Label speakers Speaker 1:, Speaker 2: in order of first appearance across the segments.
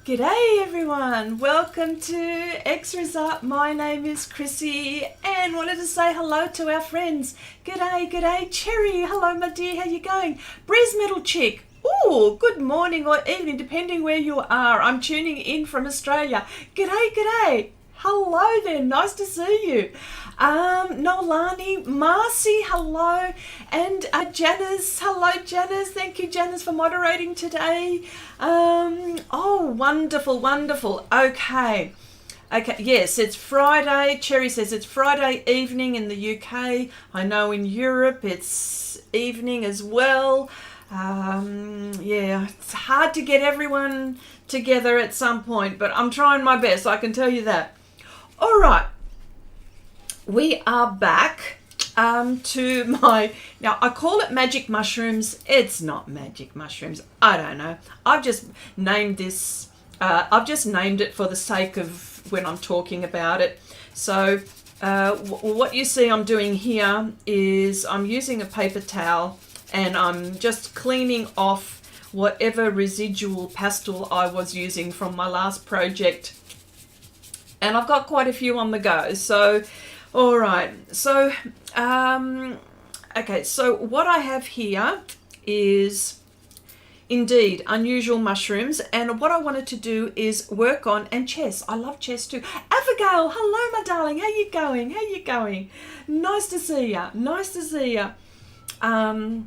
Speaker 1: G'day everyone, welcome to Xrissart. My name is Chrissy and wanted to say hello to our friends. G'day Cherry, hello my dear, how you going? Breeze Metal Chick, ooh, good morning or evening depending where you are. I'm tuning in from Australia. G'day, hello there, nice to see you. Nolani, Marcy, hello, and Janice, hello Janice, thank you Janice for moderating today. Oh, wonderful, okay, yes, it's Friday. Cherry says it's Friday evening in the UK. I know in Europe it's evening as well. Yeah, it's hard to get everyone together at some point, but I'm trying my best, I can tell you that. All right. We are back to my, now I call it magic mushrooms. It's not magic mushrooms. I don't know. I've just named this, I've just named it for the sake of when I'm talking about it. So what you see I'm doing here is I'm using a paper towel and I'm just cleaning off whatever residual pastel I was using from my last project. And I've got quite a few on the go. So all right, so, okay, so what I have here is indeed unusual mushrooms, and what I wanted to do is work on, and chess, I love chess too. Abigail, hello my darling, how you going? Nice to see ya, I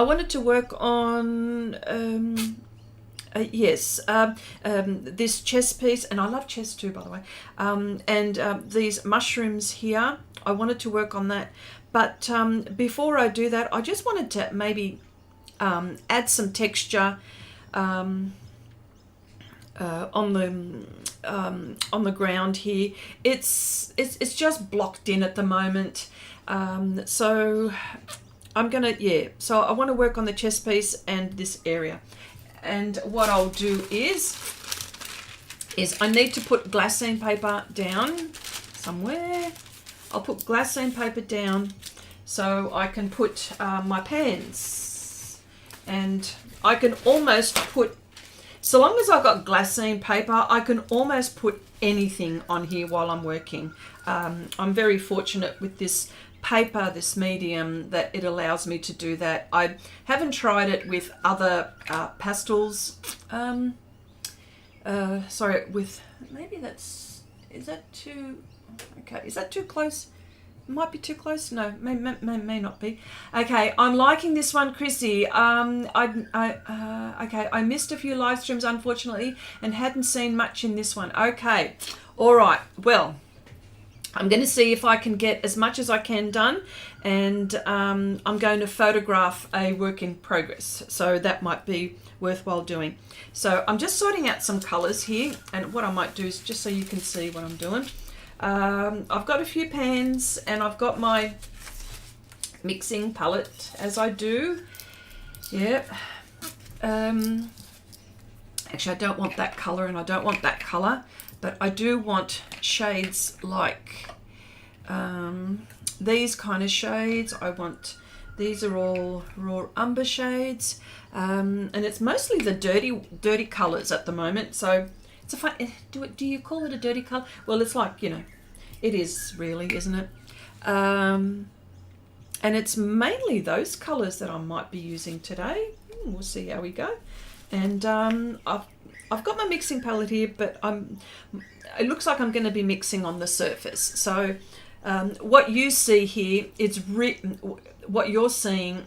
Speaker 1: wanted to work on, this chess piece, and I love chess too, by the way, and these mushrooms here, I wanted to work on that, but before I do that, I just wanted to maybe add some texture on the ground here. It's just blocked in at the moment, so I'm gonna, so I want to work on the chess piece and this area. And what I'll do is I need to put glassine paper down somewhere. I'll put glassine paper down so I can put my pans. And I can almost put, so long as I've got glassine paper, I can almost put anything on here while I'm working. I'm very fortunate with this paper, this medium, that it allows me to do that. I haven't tried it with other pastels. Sorry, with, maybe that's, is that too, okay, is that too close? Might be too close. No, may not be. Okay, I'm liking this one, Chrissy. Okay, I missed a few live streams unfortunately and hadn't seen much in this one. Okay, all right, well, I'm going to see if I can get as much as I can done, and I'm going to photograph a work in progress, so that might be worthwhile doing. So I'm just sorting out some colors here, and what I might do is, just so you can see what I'm doing, I've got a few pans and I've got my mixing palette, as I do. Yep. Actually, I don't want that color and I don't want that color, but I do want shades like these kind of shades. I want, these are all raw umber shades, and it's mostly the dirty colors at the moment. So it's a fun, do you call it a dirty color? Well, it's like, you know, it is really, isn't it? And it's mainly those colors that I might be using today. We'll see how we go. And I've got my mixing palette here, but it looks like I'm going to be mixing on the surface. So what you see here, it's what you're seeing,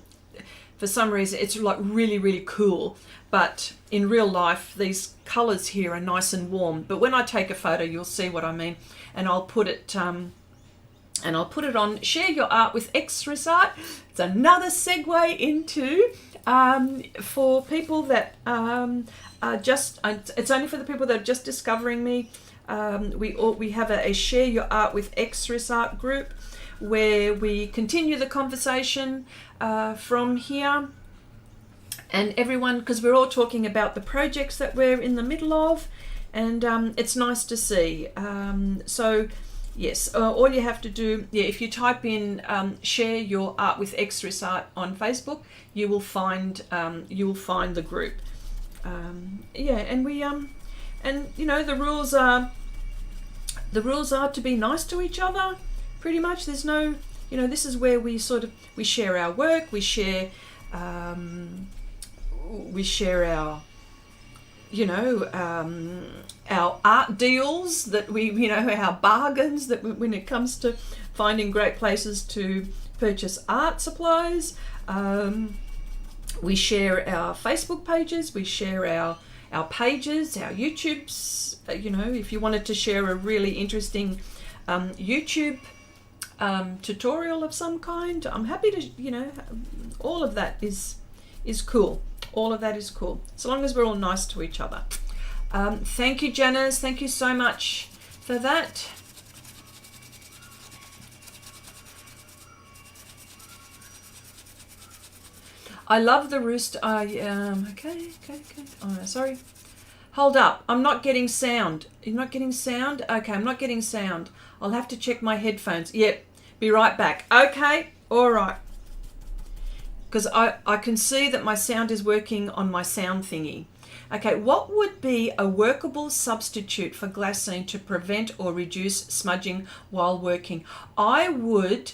Speaker 1: for some reason, it's like really cool. But in real life, these colors here are nice and warm. But when I take a photo, you'll see what I mean. And I'll put it on Share Your Art with Xrissart. It's another segue into for people that are just, it's only for the people that are just discovering me. We have a Share Your Art with Xrissart group where we continue the conversation from here, and everyone, because we're all talking about the projects that we're in the middle of, and it's nice to see. So yes, all you have to do, if you type in Share Your Art with Xrissart on Facebook, you will find the group. Yeah, and we and you know, the rules are to be nice to each other, pretty much. There's no, you know, this is where we share our work, we share our, you know, our art deals that we, you know, our bargains that when it comes to finding great places to purchase art supplies. We share our Facebook pages, we share our pages, our YouTubes. You know, if you wanted to share a really interesting YouTube tutorial of some kind, I'm happy to, you know, all of that is cool. All of that is cool, so long as we're all nice to each other. Thank you, Janice. Thank you so much for that. I love the roost. Okay. Oh, sorry. Hold up. I'm not getting sound. You're not getting sound? Okay, I'm not getting sound. I'll have to check my headphones. Yep. Be right back. Okay. All right. Because I can see that my sound is working on my sound thingy. Okay, what would be a workable substitute for glassine to prevent or reduce smudging while working? I would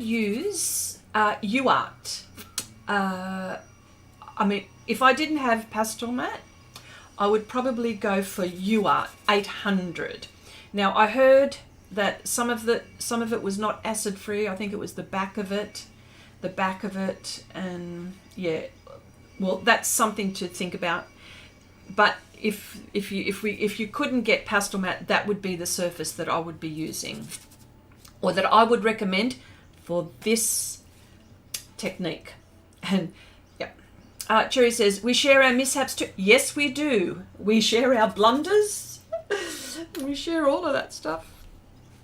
Speaker 1: use UArt. I mean, if I didn't have Pastelmat, I would probably go for UArt 800. Now, I heard that some of it was not acid free. I think it was the back of it, and yeah. Well, that's something to think about. But if you couldn't get Pastelmat, that would be the surface that I would be using, or that I would recommend for this technique. And yeah, Cherry says, we share our mishaps too. Yes, we do. We share our blunders. We share all of that stuff.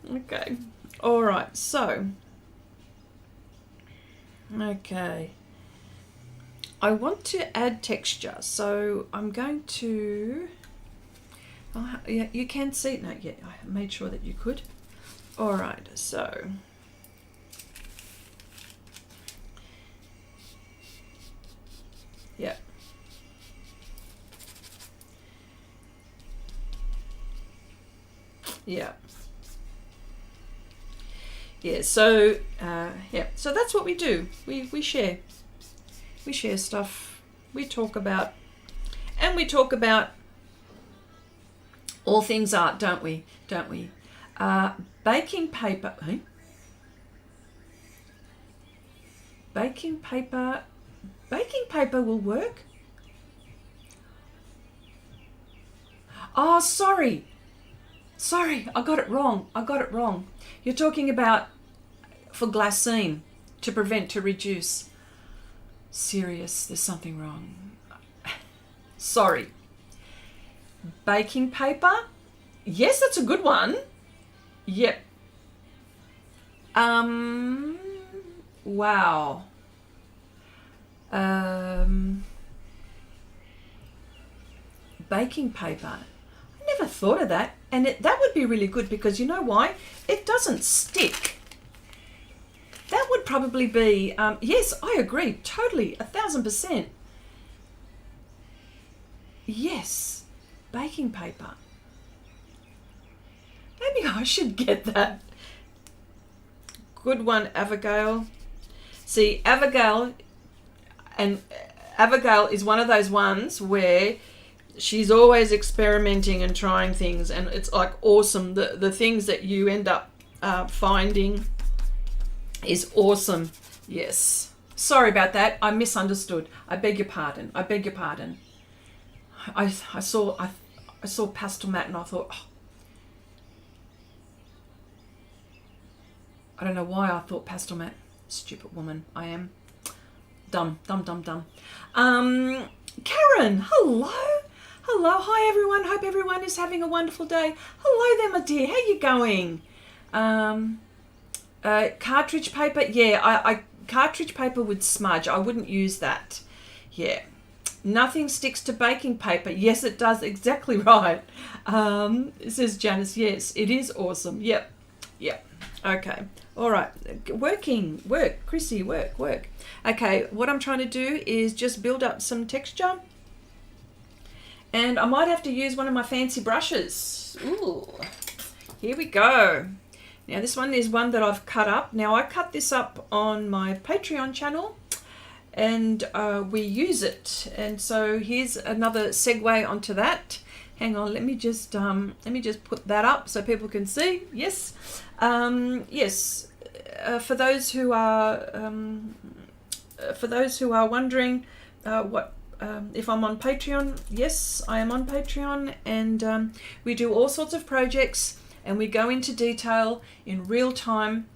Speaker 1: Okay. All right. So, okay. I want to add texture, so I'm going to. Oh, yeah, you can see it. No, yeah, I made sure that you could. All right. So. Yeah. Yeah. Yeah. So yeah. So that's what we do. We share. We share stuff. We talk about, and we talk about all things art, don't we? Don't we? Baking paper. Eh? Baking paper. Baking paper will work. Oh, sorry. Sorry, I got it wrong. You're talking about for glassine to prevent, to reduce. Serious, there's something wrong. Sorry. Baking paper? Yes, that's a good one. Yep. Wow. Baking paper. I never thought of that. And that would be really good because you know why? It doesn't stick. That would probably be, yes, I agree, totally, 1000%. Yes, baking paper. Maybe I should get that. Good one, Abigail. See, Abigail is one of those ones where she's always experimenting and trying things, and it's like awesome. The things that you end up finding is awesome. Yes. Sorry about that. I misunderstood. I beg your pardon. I saw Pastelmat and I thought, oh, I don't know why I thought Pastelmat. Stupid woman. I am. Dumb. Karen, hello. Hello. Hi, everyone. Hope everyone is having a wonderful day. Hello there, my dear. How you going? Cartridge paper. Yeah, cartridge paper would smudge. I wouldn't use that. Yeah. Nothing sticks to baking paper. Yes, it does. Exactly right. Says Janice. Yes, it is awesome. Yep. Yeah. Okay. All right. Work, Chrissy, work. Okay, what I'm trying to do is just build up some texture. And I might have to use one of my fancy brushes. Ooh. Here we go. Now this one is one that I've cut up. Now I cut this up on my Patreon channel, and we use it. And so here's another segue onto that. Hang on, let me just put that up so people can see. Yes, yes. For those who are wondering what if I'm on Patreon, yes, I am on Patreon, and we do all sorts of projects, and we go into detail in real time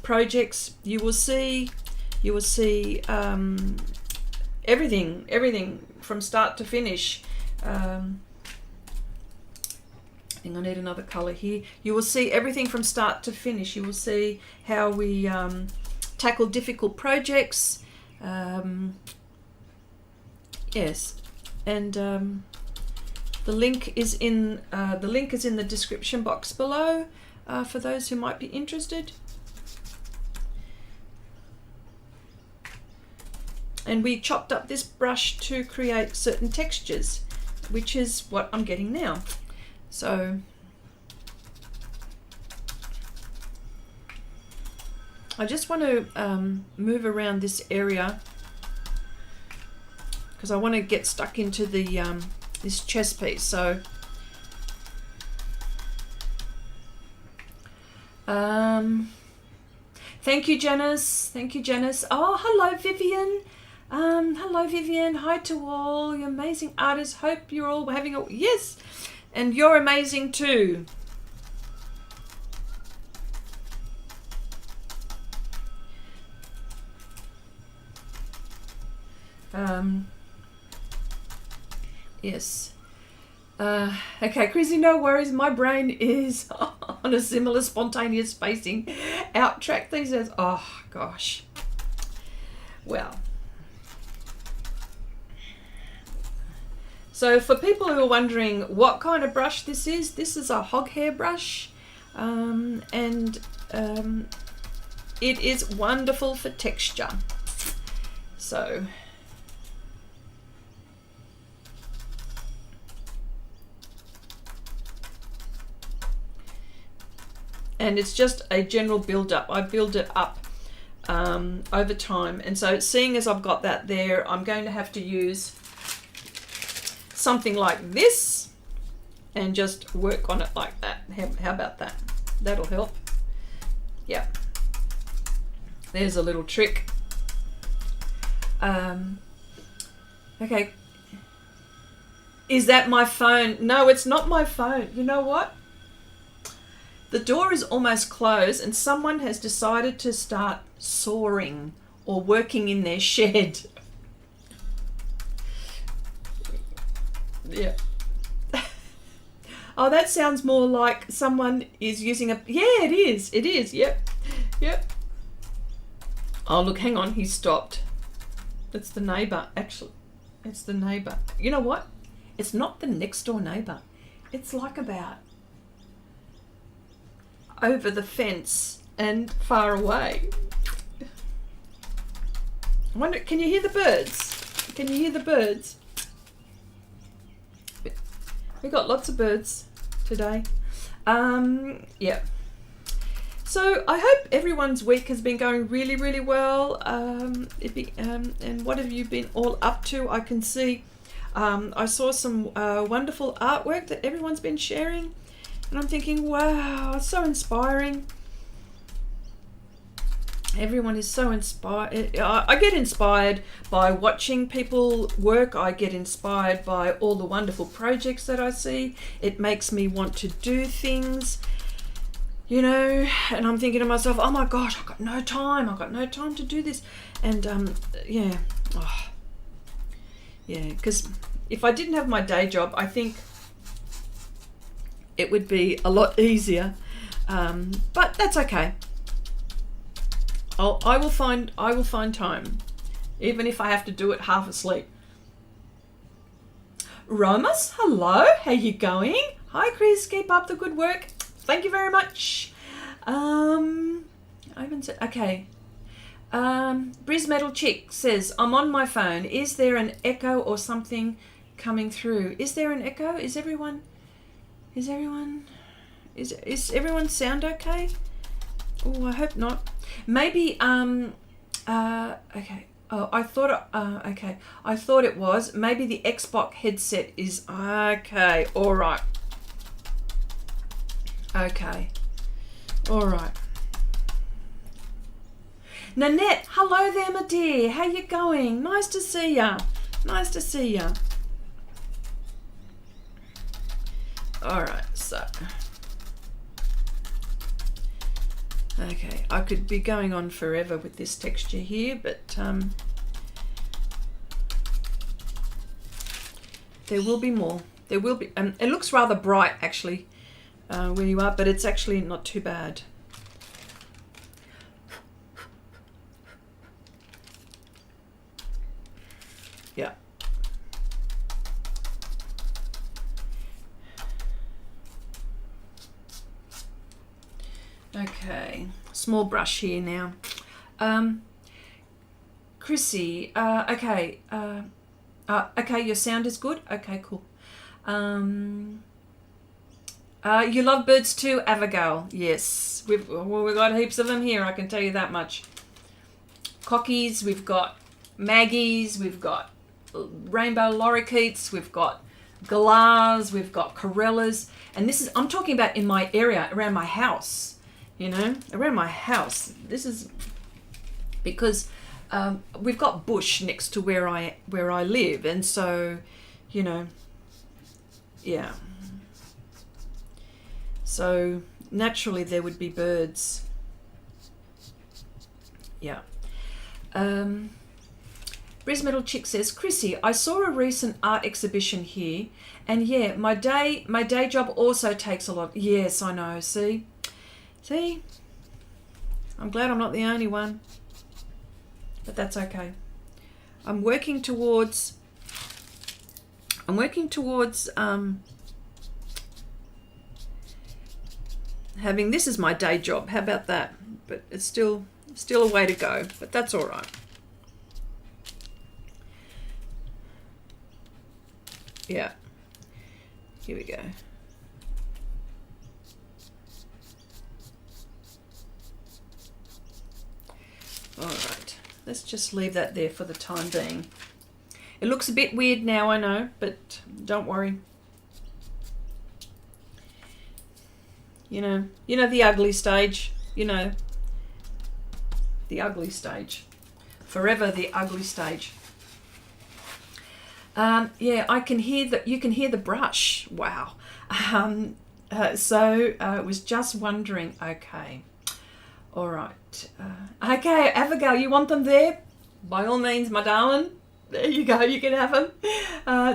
Speaker 1: projects. You will see everything from start to finish. I think I need another color here. You will see everything from start to finish. You will see how we tackle difficult projects. Yes, and the link is in the description box below for those who might be interested. And we chopped up this brush to create certain textures, which is what I'm getting now. So I just want to move around this area because I want to get stuck into the this chest piece. So thank you, Janice. Thank you, Janice. Oh, hello, Vivian. Hello, Vivian. Hi to all. You're amazing artists. Hope you're all having a yes, and you're amazing too. Yes. Okay, Chrissy, no worries. My brain is on a similar spontaneous spacing out track these days. Oh gosh. Well. So for people who are wondering what kind of brush this is a hog hair brush, and it is wonderful for texture. So and it's just a general build up. I build it up over time, and so seeing as I've got that there, I'm going to have to use something like this and just work on it like that. How about that? That'll help. Yeah, there's a little trick. Okay, is that my phone? No, it's not my phone. You know what? The door is almost closed and someone has decided to start sawing or working in their shed. Yeah. Oh, that sounds more like someone is using a... Yeah, it is. It is. Yep. Yep. Oh, look, hang on. He stopped. It's the neighbour, actually. It's the neighbour. You know what? It's not the next door neighbour. It's like about over the fence and far away. I wonder, can you hear the birds? Can you hear the birds? We got lots of birds today. Yeah. So I hope everyone's week has been going really, really well. And what have you been all up to? I can see, I saw some wonderful artwork that everyone's been sharing. And I'm thinking, wow, it's so inspiring. Everyone is so inspired. I get inspired by watching people work. I get inspired by all the wonderful projects that I see. It makes me want to do things, you know, and I'm thinking to myself, oh my gosh, I've got no time. I've got no time to do this. And yeah, oh, yeah, because if I didn't have my day job, I think it would be a lot easier. But that's okay. I will find time, even if I have to do it half asleep. Romus, hello, how you going? Hi, Chris. Keep up the good work. Thank you very much. I haven't said, okay. Briz Metal Chick says, I'm on my phone. Is there an echo or something coming through? Is there an echo? Is everyone sound okay? Oh, I hope not. Maybe, okay. Oh, I thought, okay. I thought it was. Maybe the Xbox headset is, okay. All right. Okay. All right. Nanette, hello there, my dear. How you going? Nice to see ya. Nice to see ya. All right, so. Okay, I could be going on forever with this texture here, but there will be more. There will be. It looks rather bright, actually, where you are, but it's actually not too bad. Yeah. Okay, small brush here now. Chrissy, okay, okay, your sound is good. Okay, cool. You love birds too, Abigail. Yes, we've got heaps of them here. I can tell you that much. Cockies, we've got Maggies, we've got rainbow lorikeets, we've got galahs, we've got corellas, and this is, I'm talking about in my area around my house, you know, around my house. This is because we've got bush next to where I live, and so, you know, yeah, so naturally there would be birds. Yeah. Briz Metal Chick says, Chrissy, I saw a recent art exhibition here, and yeah, my day job also takes a lot. Yes, I know. See, I'm glad I'm not the only one, but that's okay. I'm working towards having this as my day job. How about that? But it's still a way to go, but that's all right. Yeah, here we go. All right, let's just leave that there for the time being. It looks a bit weird now, I know, but don't worry. You know the ugly stage, you know, the ugly stage. Forever the ugly stage. Yeah, I can hear that. You can hear the brush. Wow. So I was just wondering. Okay. All right. Okay, Abigail, you want them there? By all means, my darling. There you go. You can have them.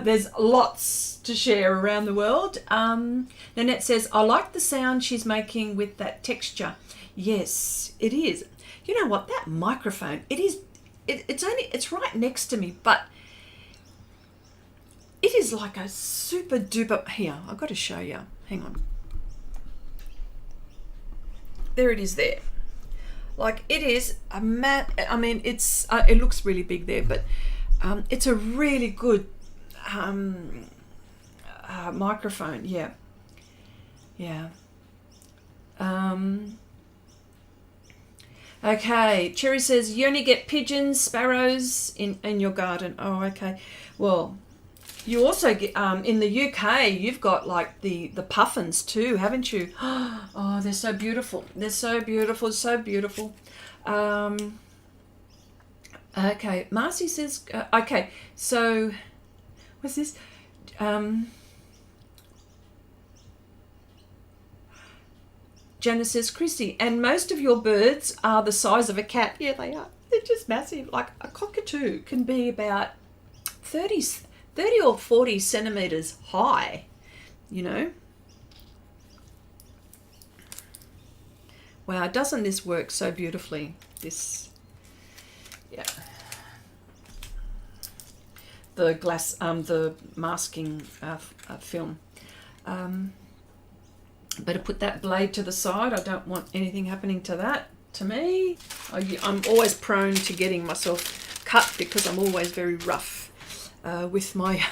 Speaker 1: There's lots to share around the world. Nanette says, I like the sound she's making with that texture. Yes, it is. You know what? That microphone, it is. It's right next to me, but it is like a super duper. Here, I've got to show you. Hang on. There it is there. Like it is a matte. I mean, it's. It looks really big there, but it's a really good microphone. Yeah. Yeah. Okay. Cherry says you only get pigeons, sparrows in your garden. Oh, okay. Well. You also get, in the UK, you've got like the puffins too, haven't you? Oh, they're so beautiful. They're so beautiful, so beautiful. Okay, Marcy says, okay, so what's this? Janice says, Chrissy, and most of your birds are the size of a cat. Yeah, they are. They're just massive. Like a cockatoo can be about 30 or 40 centimeters high, you know. Wow, doesn't this work so beautifully? This, yeah. The glass, the masking film. Better put that blade to the side. I don't want anything happening to that, to me. I'm always prone to getting myself cut because I'm always very rough with my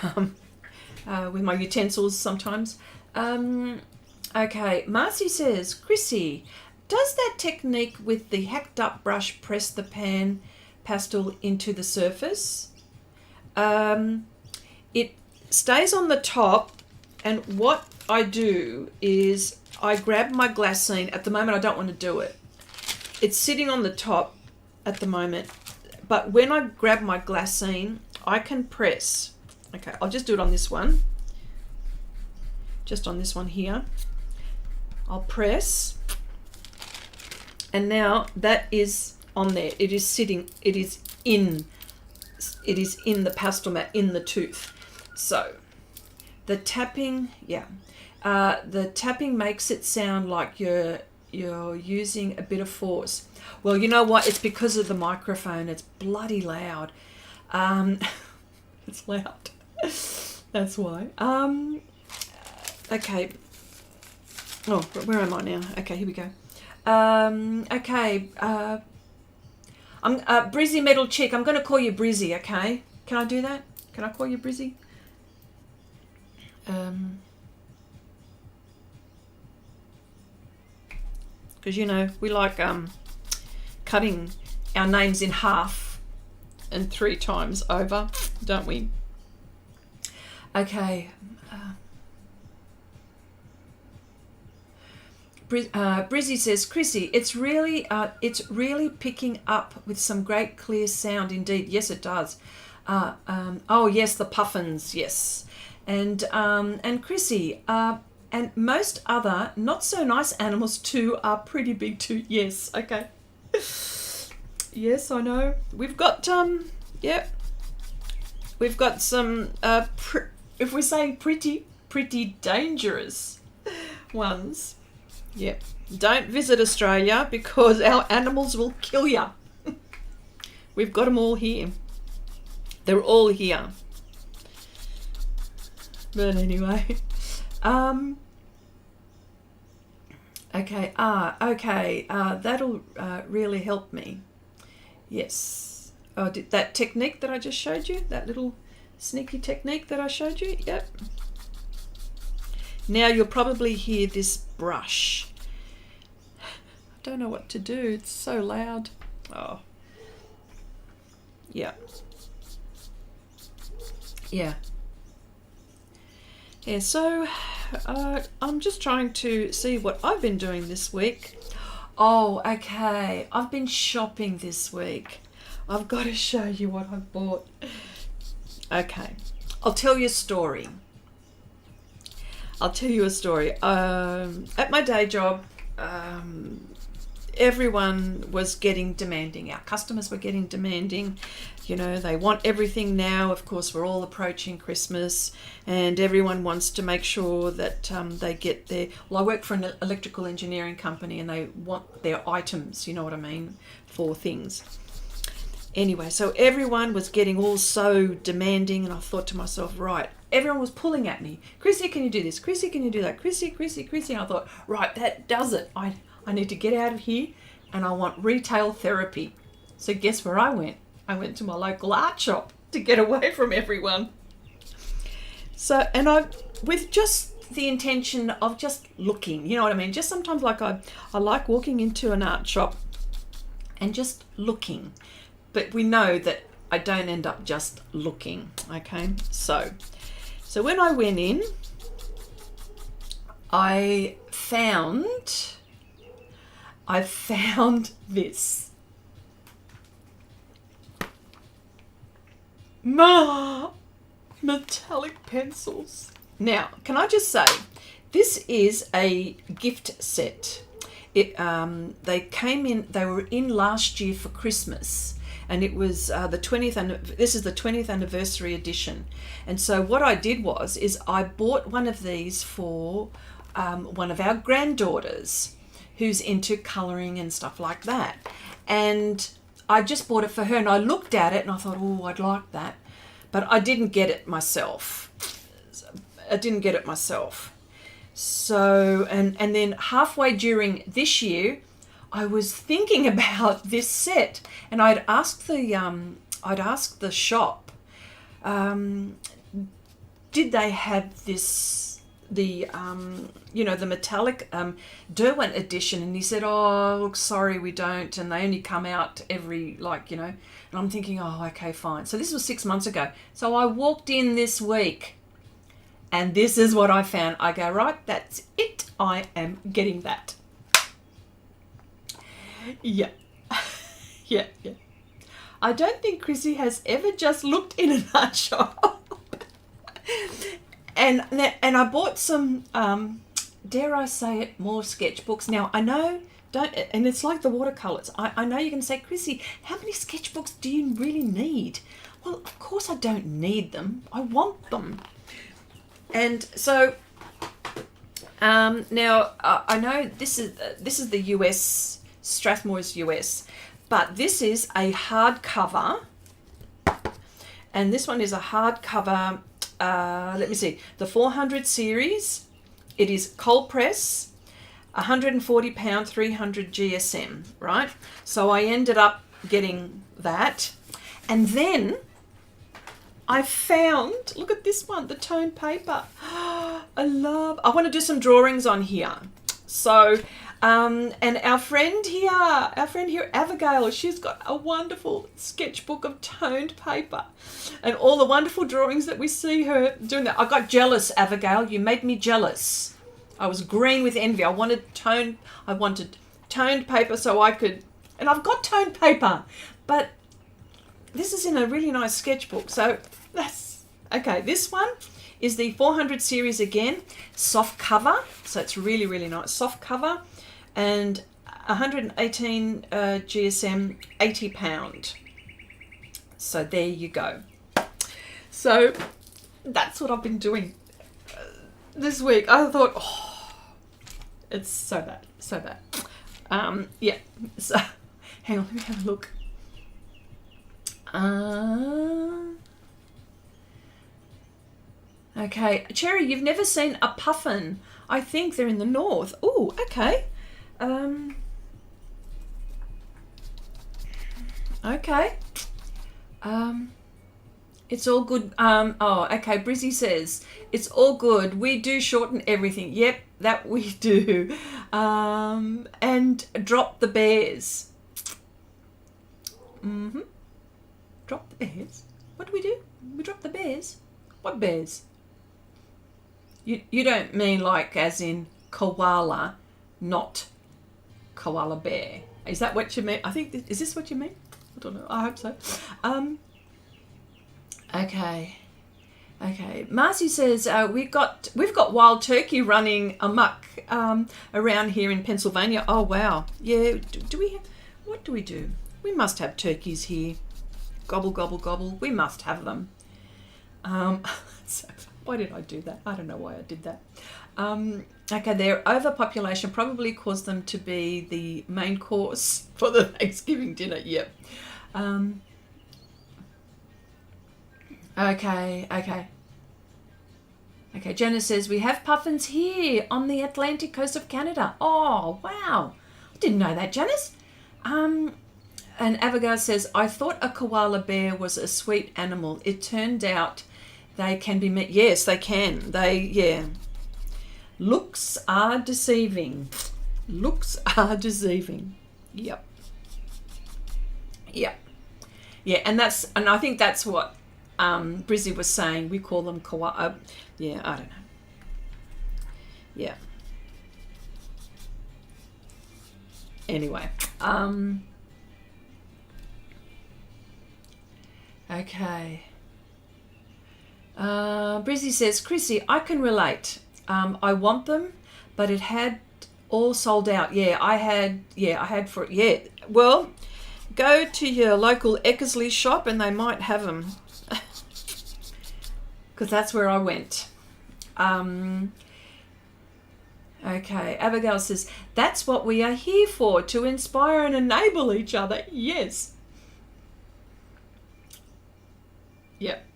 Speaker 1: utensils sometimes. Okay, Marcy says, Chrissy, does that technique with the hacked up brush press the pan pastel into the surface? It stays on the top, and what I do is I grab my glassine. At the moment I don't want to do it. It's sitting on the top at the moment, but when I grab my glassine I can press. Okay, I'll just do it on this one. Just on this one here. I'll press, and now that is on there. It is sitting, it is in the Pastelmat, in the tooth. So the tapping, the tapping makes it sound like you're using a bit of force. Well, you know what? It's because of the microphone. It's bloody loud. It's loud. That's why. Okay. Oh, where am I now? Okay, here we go. Okay. I'm Brizzy Metal Chick. I'm going to call you Brizzy, okay? Can I do that? Can I call you Brizzy? Because, you know, we like cutting our names in half and 3 times over, don't we? Okay. Brizzy says, Chrissy, it's really picking up with some great clear sound indeed. Yes, it does. Oh yes, the puffins, yes. And Chrissy, and most other not so nice animals too are pretty big too. Yes, okay. Yes, I know. We've got we've got some if we're saying pretty dangerous ones. Yep. Don't visit Australia because our animals will kill you. We've got them all here. They're all here. But anyway. Okay. Okay. That'll really help me. Yes. Oh, that technique that I just showed you, that little sneaky technique that I showed you. Yep. Now you'll probably hear this brush. I don't know what to do. It's so loud. Oh. Yeah. Yeah. Yeah, so I'm just trying to see what I've been doing this week. Oh, okay. I've been shopping this week. I've got to show you what I bought. Okay. I'll tell you a story. At my day job, everyone was getting demanding. Our customers were getting demanding. You know, they want everything now. Of course, we're all approaching Christmas, and everyone wants to make sure that they get their... Well, I work for an electrical engineering company, and they want their items, you know what I mean, for things. Anyway, so everyone was getting all so demanding, and I thought to myself, right, everyone was pulling at me. Chrissy, can you do this? Chrissy, can you do that? Chrissy. And I thought, right, that does it. I need to get out of here, and I want retail therapy. So guess where I went? I went to my local art shop to get away from everyone. So, and with just the intention of just looking, you know what I mean? Just sometimes like I like walking into an art shop and just looking. But we know that I don't end up just looking, okay? So when I went in, I found this. Metallic pencils. Now, can I just say, this is a gift set. They were in last year for Christmas. And it was this is the 20th anniversary edition. And so what I did is I bought one of these for one of our granddaughters who's into colouring and stuff like that. And I just bought it for her, and I looked at it and I thought, oh, I'd like that. But I didn't get it myself. So, and then halfway during this year, I was thinking about this set, and I'd asked the shop, did they have the metallic Derwent edition? And he said, oh, look, sorry, we don't, and they only come out every, and I'm thinking, oh, okay, fine. So this was 6 months ago. So I walked in this week, and this is what I found. I go, right, that's it. I am getting that. Yeah. Yeah. I don't think Chrissy has ever just looked in an art shop. And I bought some, dare I say it, more sketchbooks. Now, I know, and it's like the watercolours. I know you can say, Chrissy, how many sketchbooks do you really need? Well, of course I don't need them. I want them. And so now I know this is the US, Strathmore's US, but this is a hardcover, and this one is a hardcover. Let me see, the 400 series. It is cold press, £140, 300 GSM, right? So I ended up getting that, and then I found, look at this one, the toned paper. I want to do some drawings on here. So, and our friend here, Abigail, she's got a wonderful sketchbook of toned paper and all the wonderful drawings that we see her doing that. I got jealous, Abigail. You made me jealous. I was green with envy. I wanted toned paper so I could, and I've got toned paper, but this is in a really nice sketchbook. So that's okay. This one is the 400 series again, soft cover. So it's really, really nice. Soft cover, and 118 GSM, £80. So there you go. So that's what I've been doing this week. I thought, oh, it's so bad. Yeah. So hang on, let me have a look. Okay, Cherry, you've never seen a puffin. I think they're in the north. Oh, okay. Okay. It's all good. Oh, okay. Brizzy says it's all good. We do shorten everything. Yep, that we do. And drop the bears. Drop the bears? What do? We drop the bears? What bears? You don't mean like as in koala, not koala bear. Is that what you mean? I think, is this what you mean? I don't know. I hope so. Okay. Marcy says we've got wild turkey running amok around here in Pennsylvania. Oh wow. Yeah. Do we have? What do we do? We must have turkeys here. Gobble, gobble, gobble. We must have them. So why did I do that? I don't know why I did that. Okay, their overpopulation probably caused them to be the main course for the Thanksgiving dinner. Yep. Okay. Jenna says, we have puffins here on the Atlantic coast of Canada. Oh, wow. I didn't know that, Janice. And Abigail says, I thought a koala bear was a sweet animal. It turned out they can be met. Yes, they can. Yeah. Looks are deceiving. Yep. Yeah, and I think that's what Brizzy was saying. We call them koala. Yeah, I don't know. Yeah. Anyway, okay. Brizzy says, Chrissy, I can relate. I want them, but it had all sold out. Yeah, I had for it. Yeah, well, go to your local Eckersley shop and they might have them. Because that's where I went. Okay, Abigail says, that's what we are here for, to inspire and enable each other. Yes. Yep.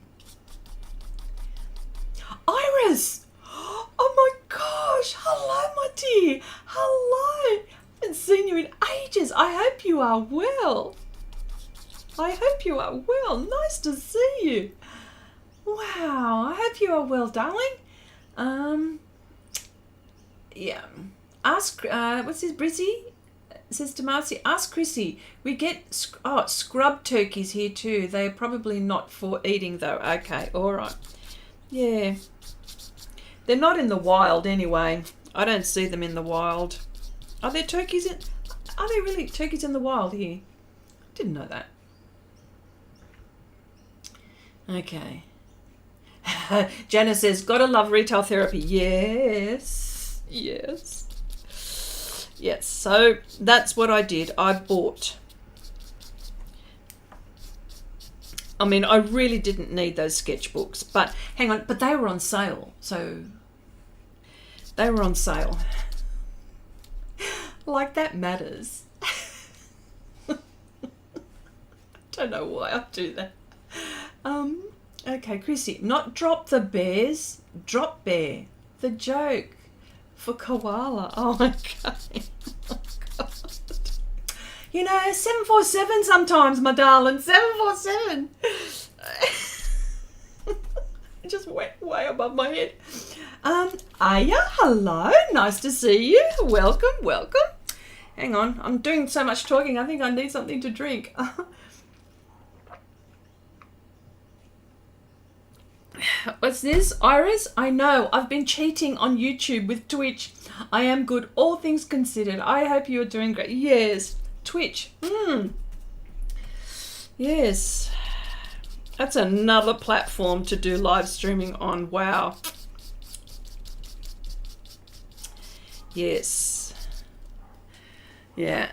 Speaker 1: Iris! Oh my gosh! gosh, hello, my dear. Hello. I haven't seen you in ages. I hope you are well. I hope you are well. Nice to see you. Wow, I hope you are well, darling. Yeah. Ask, what's this, Brizzy? Says to Marcy, ask Chrissy. We get scrub turkeys here too. They're probably not for eating though. Okay, all right. Yeah. They're not in the wild anyway. I don't see them in the wild. Are there turkeys in? Are there really turkeys in the wild here? Didn't know that. Okay. Jana says, gotta love retail therapy. Yes. Yes. Yes. So that's what I did. I bought. I mean, I really didn't need those sketchbooks, but hang on, but they were on sale. So they were on sale. Like that matters. Don't know why I do that. Okay, Chrissy, not drop the bears, drop bear. The joke for koala. Oh my god. Oh god. You know, 747 sometimes, my darling. 747. It just went way above my head. Aya, hello. Nice to see you. Welcome, welcome. Hang on, I'm doing so much talking. I think I need something to drink. What's this? Iris? I know. I've been cheating on YouTube with Twitch. I am good, all things considered. I hope you're doing great. Yes. Twitch. Yes. That's another platform to do live streaming on. Wow. Yes. Yeah.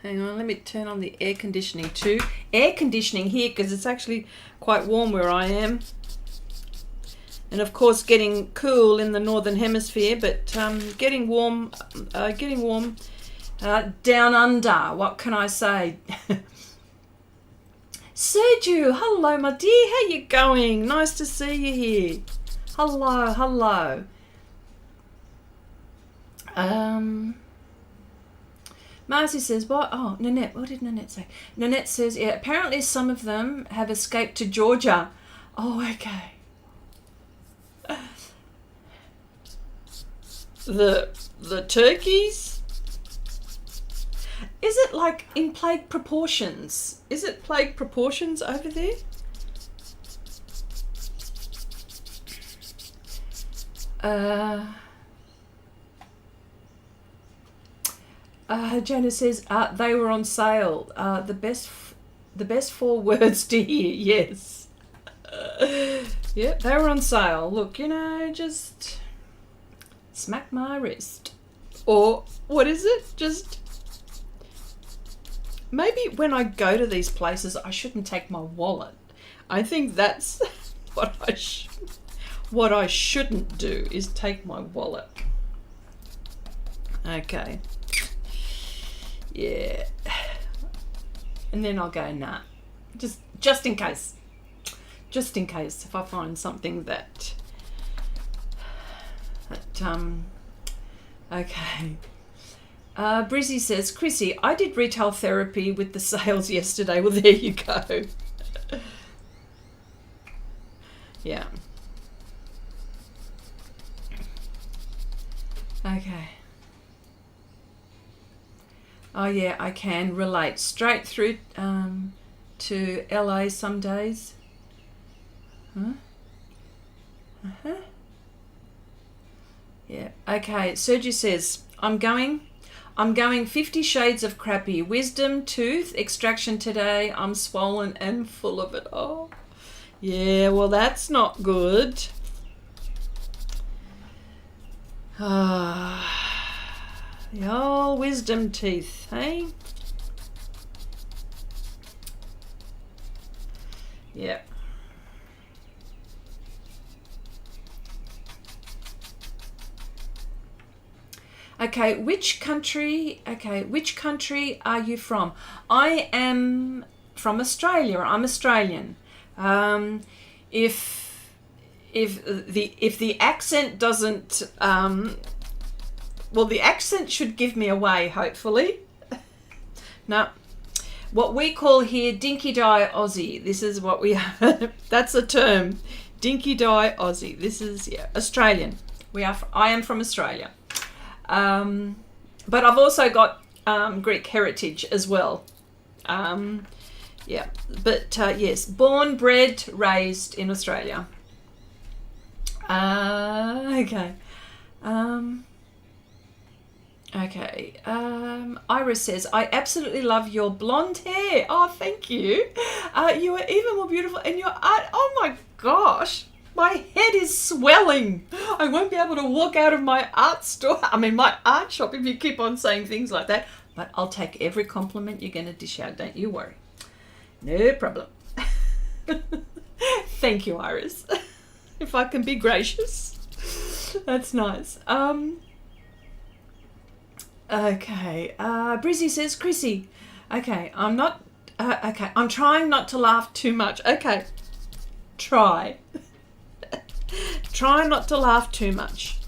Speaker 1: Hang on, let me turn on the air conditioning too. Air conditioning here because it's actually quite warm where I am. And of course getting cool in the northern hemisphere, but getting warm down under. What can I say? Sergio, hello my dear, how you going? Nice to see you here. Hello, hello. Marcy says, what? Oh, Nanette, what did Nanette say? Nanette says, yeah, apparently some of them have escaped to Georgia. Oh, okay. The turkeys? Is it like in plague proportions? Is it plague proportions over there? Jana says they were on sale. The best 4 words to hear. Yes. Yep, they were on sale. Look, you know, just smack my wrist. Or what is it? Just maybe when I go to these places, I shouldn't take my wallet. I think that's what I shouldn't do is take my wallet. Okay. Yeah. And then I'll go, nah. Just in case. Just in case if I find something that okay. Brizzy says, Chrissy, I did retail therapy with the sales yesterday. Well, there you go. Yeah. Okay. Oh yeah, I can relate. Straight through to LA some days. Huh? Uh-huh. Yeah. Okay. Sergio says, I'm going 50 shades of crappy. Wisdom tooth extraction today. I'm swollen and full of it. Oh. Yeah, well that's not good. The old wisdom teeth, hey? Yep. Okay, which country are you from? I am from Australia. I'm Australian. If the accent doesn't Well, the accent should give me away, hopefully. No. What we call here dinky dye Aussie. This is what we have. That's a term. Dinky dye Aussie. This is, yeah, Australian. I am from Australia. But I've also got Greek heritage as well. Yeah, but yes, born, bred, raised in Australia. Okay. Okay. Iris says, I absolutely love your blonde hair. Oh, thank you. You are even more beautiful in your art. Oh my gosh. My head is swelling. I won't be able to walk out of my art store. I mean, my art shop if you keep on saying things like that. But I'll take every compliment you're going to dish out. Don't you worry. No problem. Thank you, Iris. If I can be gracious. That's nice. Okay. Brizzy says, Chrissy. Okay, I'm trying not to laugh too much. Okay. Try. Try not to laugh too much.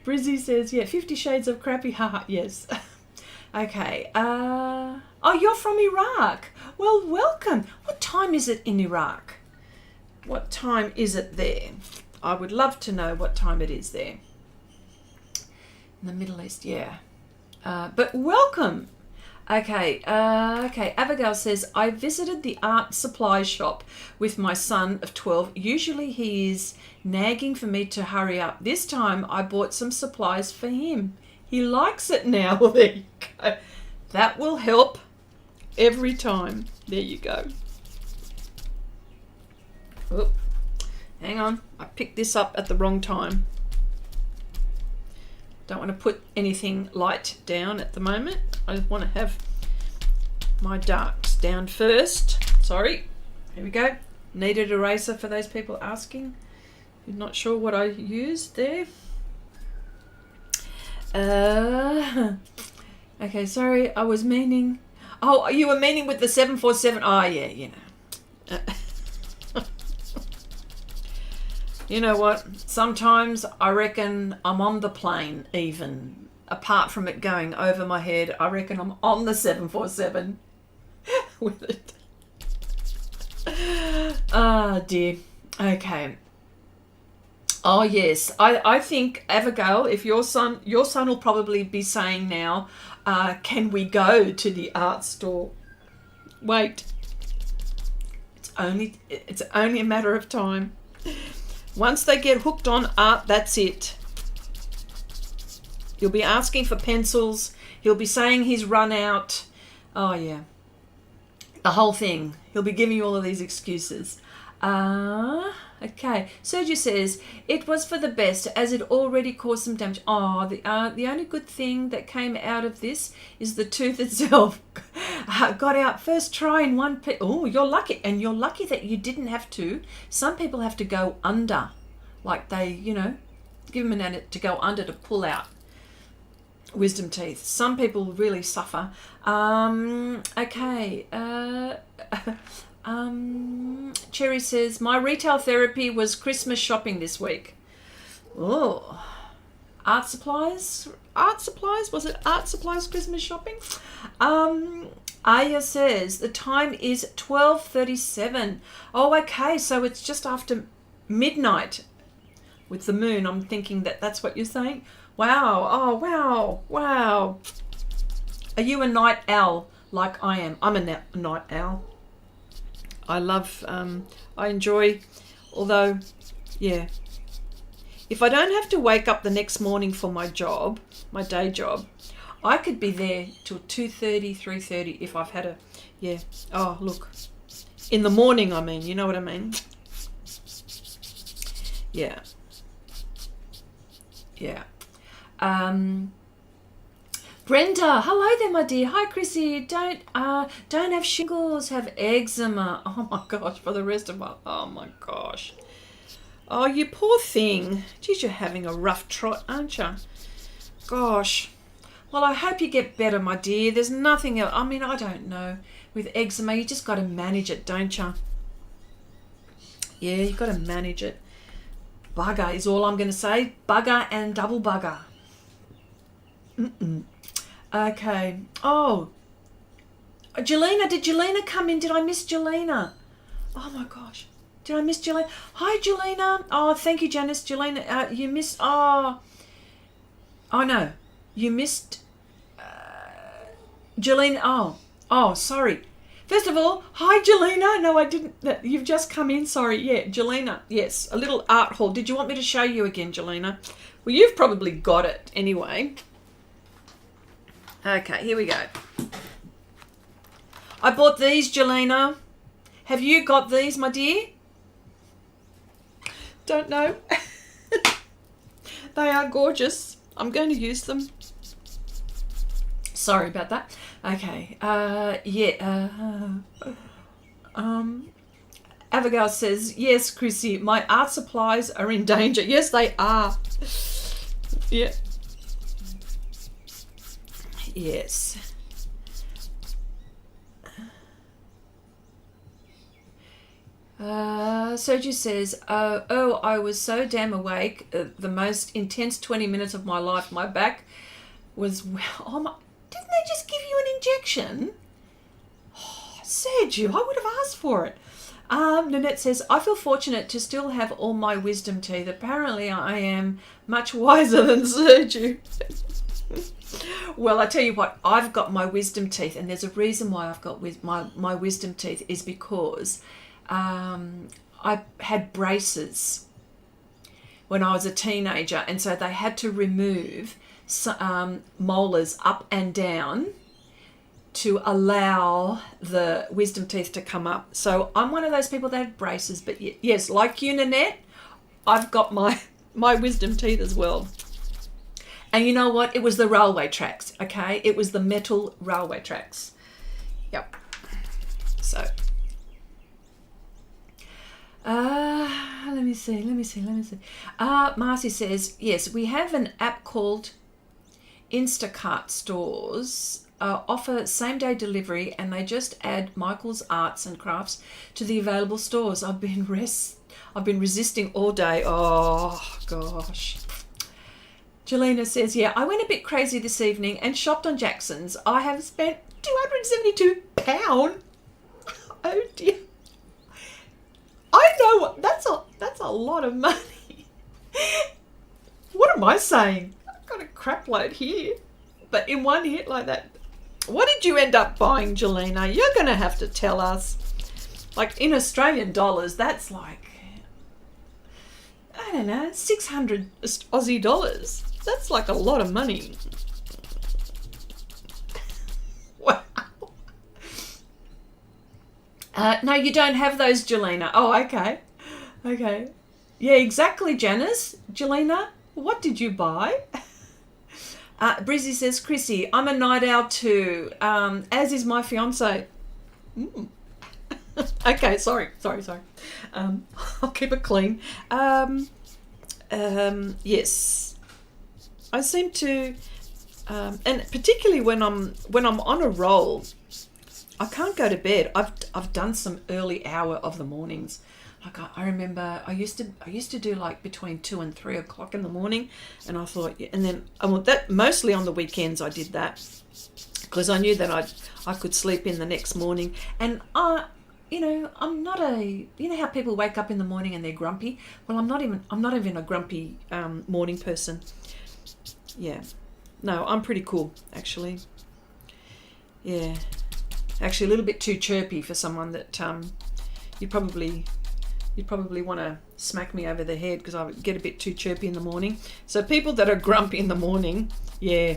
Speaker 1: Brizzy says, yeah, 50 Shades of Crappy. Haha, yes. Okay. Oh, you're from Iraq. Well, welcome. What time is it in Iraq? What time is it there? I would love to know what time it is there. In the Middle East, yeah. But welcome. Okay, okay. Abigail says, I visited the art supply shop with my son of 12. Usually he is nagging for me to hurry up. This time I bought some supplies for him. He likes it now. Well, there you go. That will help every time. There you go. Oop. Hang on. I picked this up at the wrong time. Don't want to put anything light down at the moment. I want to have my darks down first. Sorry. Here we go. Kneaded eraser for those people asking. You're not sure what I used there. Okay, sorry. I was meaning... Oh, you were meaning with the 747. Oh, yeah, you know. You know what? Sometimes I reckon I'm on the plane even. Apart from it going over my head, I reckon I'm on the 747 with it. Ah, dear. Okay. Oh, yes. I think, Abigail, if your son will probably be saying now, can we go to the art store? Wait. It's only a matter of time. Once they get hooked on art, that's it. He'll be asking for pencils. He'll be saying he's run out. Oh, yeah. The whole thing. He'll be giving you all of these excuses. Okay. Sergio says, it was for the best as it already caused some damage. Oh, the only good thing that came out of this is the tooth itself got out first try in one piece. Oh, you're lucky. And you're lucky that you didn't have to. Some people have to go under. Like they, you know, give them a minute to go under to pull out wisdom teeth. Some people really suffer. Okay. Cherry says, my retail therapy was Christmas shopping this week. Oh, art supplies? Art supplies? Was it art supplies Christmas shopping? Aya says, the time is 12:37. Oh, okay, so it's just after midnight with the moon. I'm thinking that's what you're saying. Wow, oh, wow, wow. Are you a night owl like I am? I'm a night owl. I love, I enjoy, although, yeah. If I don't have to wake up the next morning for my job, my day job, I could be there till 2:30, 3:30 if I've had a, yeah. Oh, look. In the morning, I mean, you know what I mean? Yeah. Yeah. Brenda, hello there, my dear. Hi, Chrissy. Don't have shingles, have eczema. Oh my gosh, for the rest of my, oh my gosh. Oh, you poor thing. Geez, you're having a rough trot, aren't you? Gosh. Well, I hope you get better, my dear. There's nothing else. I mean, I don't know. With eczema, you just got to manage it, don't you? Yeah, you got to manage it. Bugger is all I'm going to say. Bugger and double bugger. Okay. Oh, Jelena, did Jelena come in? Did I miss Jelena? Oh my gosh. Did I miss Jelena? Hi, Jelena. Oh, thank you, Janice. Jelena, you missed... Oh, no. You missed... Jelena. Oh, sorry. First of all, hi, Jelena. No, I didn't. You've just come in. Sorry. Yeah, Jelena. Yes, a little art haul. Did you want me to show you again, Jelena? Well, you've probably got it anyway. Okay, here we go. I bought these, Jelena. Have you got these, my dear? Don't know. They are gorgeous. I'm going to use them. Sorry about that. Okay. Abigail says, yes, Chrissy, my art supplies are in danger. Yes, they are. Yeah. Yes. Sergio says, oh, I was so damn awake. The most intense 20 minutes of my life. My back was... Oh my... Didn't they just give you an injection? Oh, Sergio, I would have asked for it. Nanette says, I feel fortunate to still have all my wisdom teeth. Apparently I am much wiser than Sergio. Well, I tell you what, I've got my wisdom teeth, and there's a reason why I've got my wisdom teeth is because I had braces when I was a teenager, and so they had to remove molars up and down to allow the wisdom teeth to come up. So I'm one of those people that had braces, but yes, like you, Nanette, I've got my wisdom teeth as well. And you know what? It was the railway tracks, okay? It was the metal railway tracks. Yep. So, let me see. Marcy says, yes, we have an app called Instacart Stores, offer same-day delivery, and they just add Michael's Arts and Crafts to the available stores. I've been resisting all day. Oh, gosh. Jelena says, yeah, I went a bit crazy this evening and shopped on Jackson's. I have spent £272. Oh dear. I know what that's a lot of money. What am I saying? I've got a crap load here. But in one hit like that. What did you end up buying, Jelena? You're gonna have to tell us. Like in Australian dollars, that's like, I don't know, 600 Aussie dollars. That's like a lot of money. Wow. No, you don't have those, Jelena. Oh, okay. Okay. Yeah, exactly, Janice. Jelena, what did you buy? Brizzy says, Chrissy, I'm a night owl too, as is my fiance. Okay, sorry. I'll keep it clean. Yes. I seem to, and particularly when I'm on a roll, I can't go to bed. I've done some early hour of the mornings. Like I remember I used to do like between 2 and 3 o'clock in the morning, and I thought, and then that mostly on the weekends I did that because I knew that I could sleep in the next morning. And I'm not how people wake up in the morning and they're grumpy. Well, I'm not even a grumpy morning person. Yeah, no, I'm pretty cool actually. Yeah, actually a little bit too chirpy for someone that you'd probably want to smack me over the head because I would get a bit too chirpy in the morning. So people that are grumpy in the morning, yeah,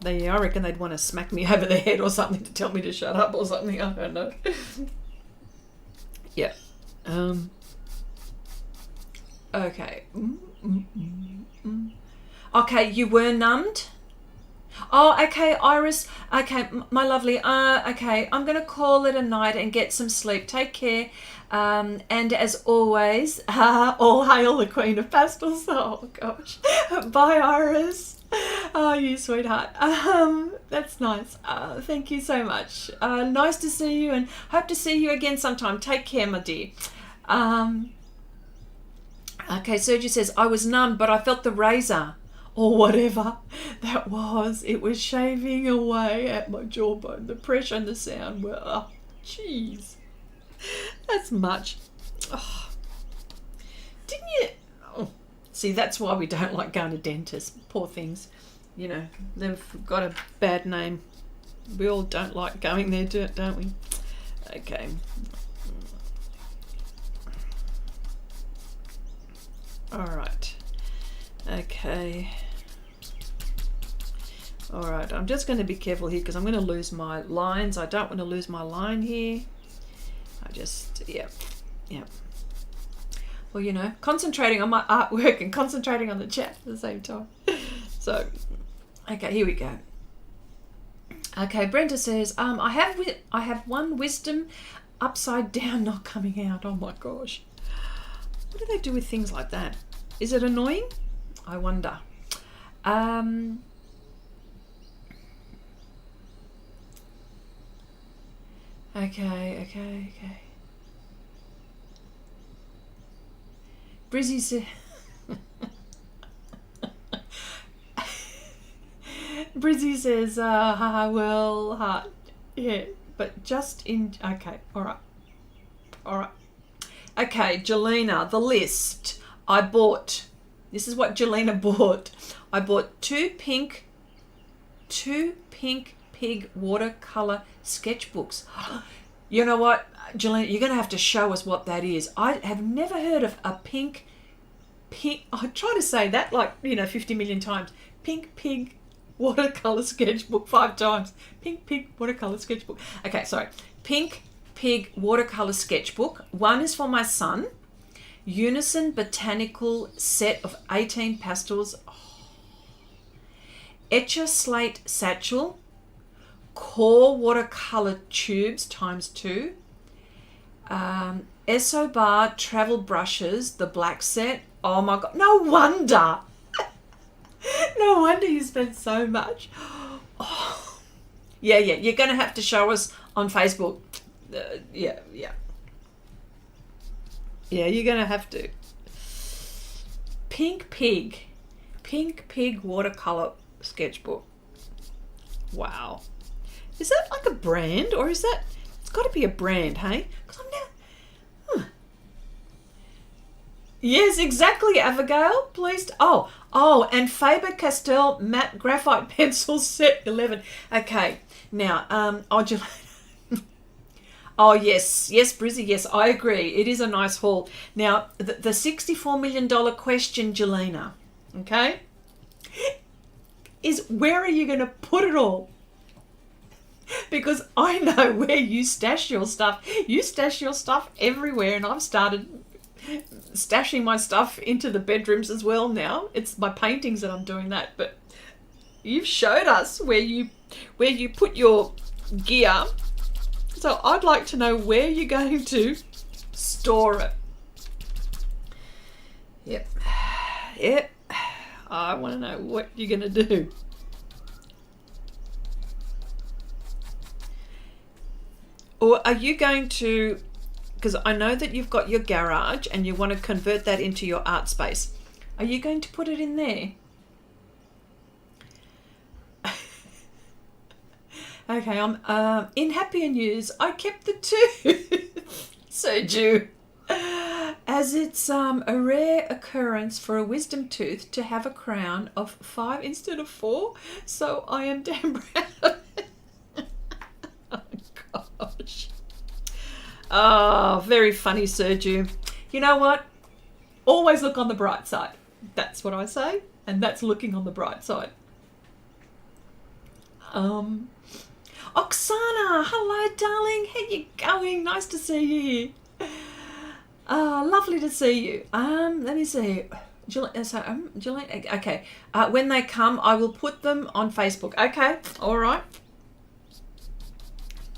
Speaker 1: I reckon they'd want to smack me over the head or something to tell me to shut up or something. I don't know. Yeah. Okay. Okay, you were numbed? Oh, okay, Iris. Okay, my lovely. Okay, I'm going to call it a night and get some sleep. Take care. And as always, all hail the Queen of Pastels. Oh, gosh. Bye, Iris. Oh, you sweetheart. That's nice. Thank you so much. Nice to see you and hope to see you again sometime. Take care, my dear. Okay, Sergio says, I was numb, but I felt the razor, or whatever that was. It was shaving away at my jawbone. The pressure and the sound were, oh, jeez. That's much. Oh. Didn't you? Oh. See, that's why we don't like going to dentists. Poor things. You know, they've got a bad name. We all don't like going there, don't we? Okay. All right. Okay. All right. I'm just going to be careful here because I'm going to lose my lines. I don't want to lose my line here. Yeah. Well, you know, concentrating on my artwork and concentrating on the chat at the same time. So, okay, here we go. Okay, Brenda says, I have one wisdom upside down not coming out. Oh my gosh. What do they do with things like that? Is it annoying? I wonder. Okay. Brizzy says... Brizzy says, yeah, but just in... Okay, all right. Okay, Jelena, the list. I bought... This is what Jelena bought. I bought two pink pig watercolor sketchbooks. You know what, Jelena, you're going to have to show us what that is. I have never heard of a pink... I try to say that like, 50 million times. Pink pig watercolor sketchbook 5 times. Pink pig watercolor sketchbook. Okay, sorry. Pink pig watercolor sketchbook. One is for my son. Unison botanical set of 18 pastels. Etcher slate satchel. Core watercolor tubes ×2. Esso bar travel brushes, the black set. Oh my god, no wonder. No wonder you spent so much. Oh. Yeah, you're going to have to show us on Facebook. Yeah, you're going to have to. Pink pig watercolor sketchbook. Wow. Is that like a brand, or is that... It's got to be a brand, hey? Because I'm now... Yes, exactly, Abigail. Please... Oh, and Faber-Castell matte graphite pencils set 11. Okay, now, oh, yes, Brizzy, yes, I agree. It is a nice haul. Now, the $64 million question, Jelena, okay, is where are you going to put it all? Because I know where you stash your stuff. You stash your stuff everywhere, and I've started stashing my stuff into the bedrooms as well now. It's my paintings that I'm doing that, but you've showed us where you put your gear. So I'd like to know where you're going to store it. Yep. I want to know what you're going to do. Or are you going to, because I know that you've got your garage and you want to convert that into your art space. Are you going to put it in there? Okay, I'm in happier news. I kept the tooth, Sergio, as it's a rare occurrence for a wisdom tooth to have a crown of 5 instead of 4. So I am damn proud. Oh gosh. Oh, very funny, Sergio. You know what? Always look on the bright side. That's what I say, and that's looking on the bright side. Oksana, hello, darling. How you going? Nice to see you here. Lovely to see you. Let me see. Okay. When they come, I will put them on Facebook. Okay. All right.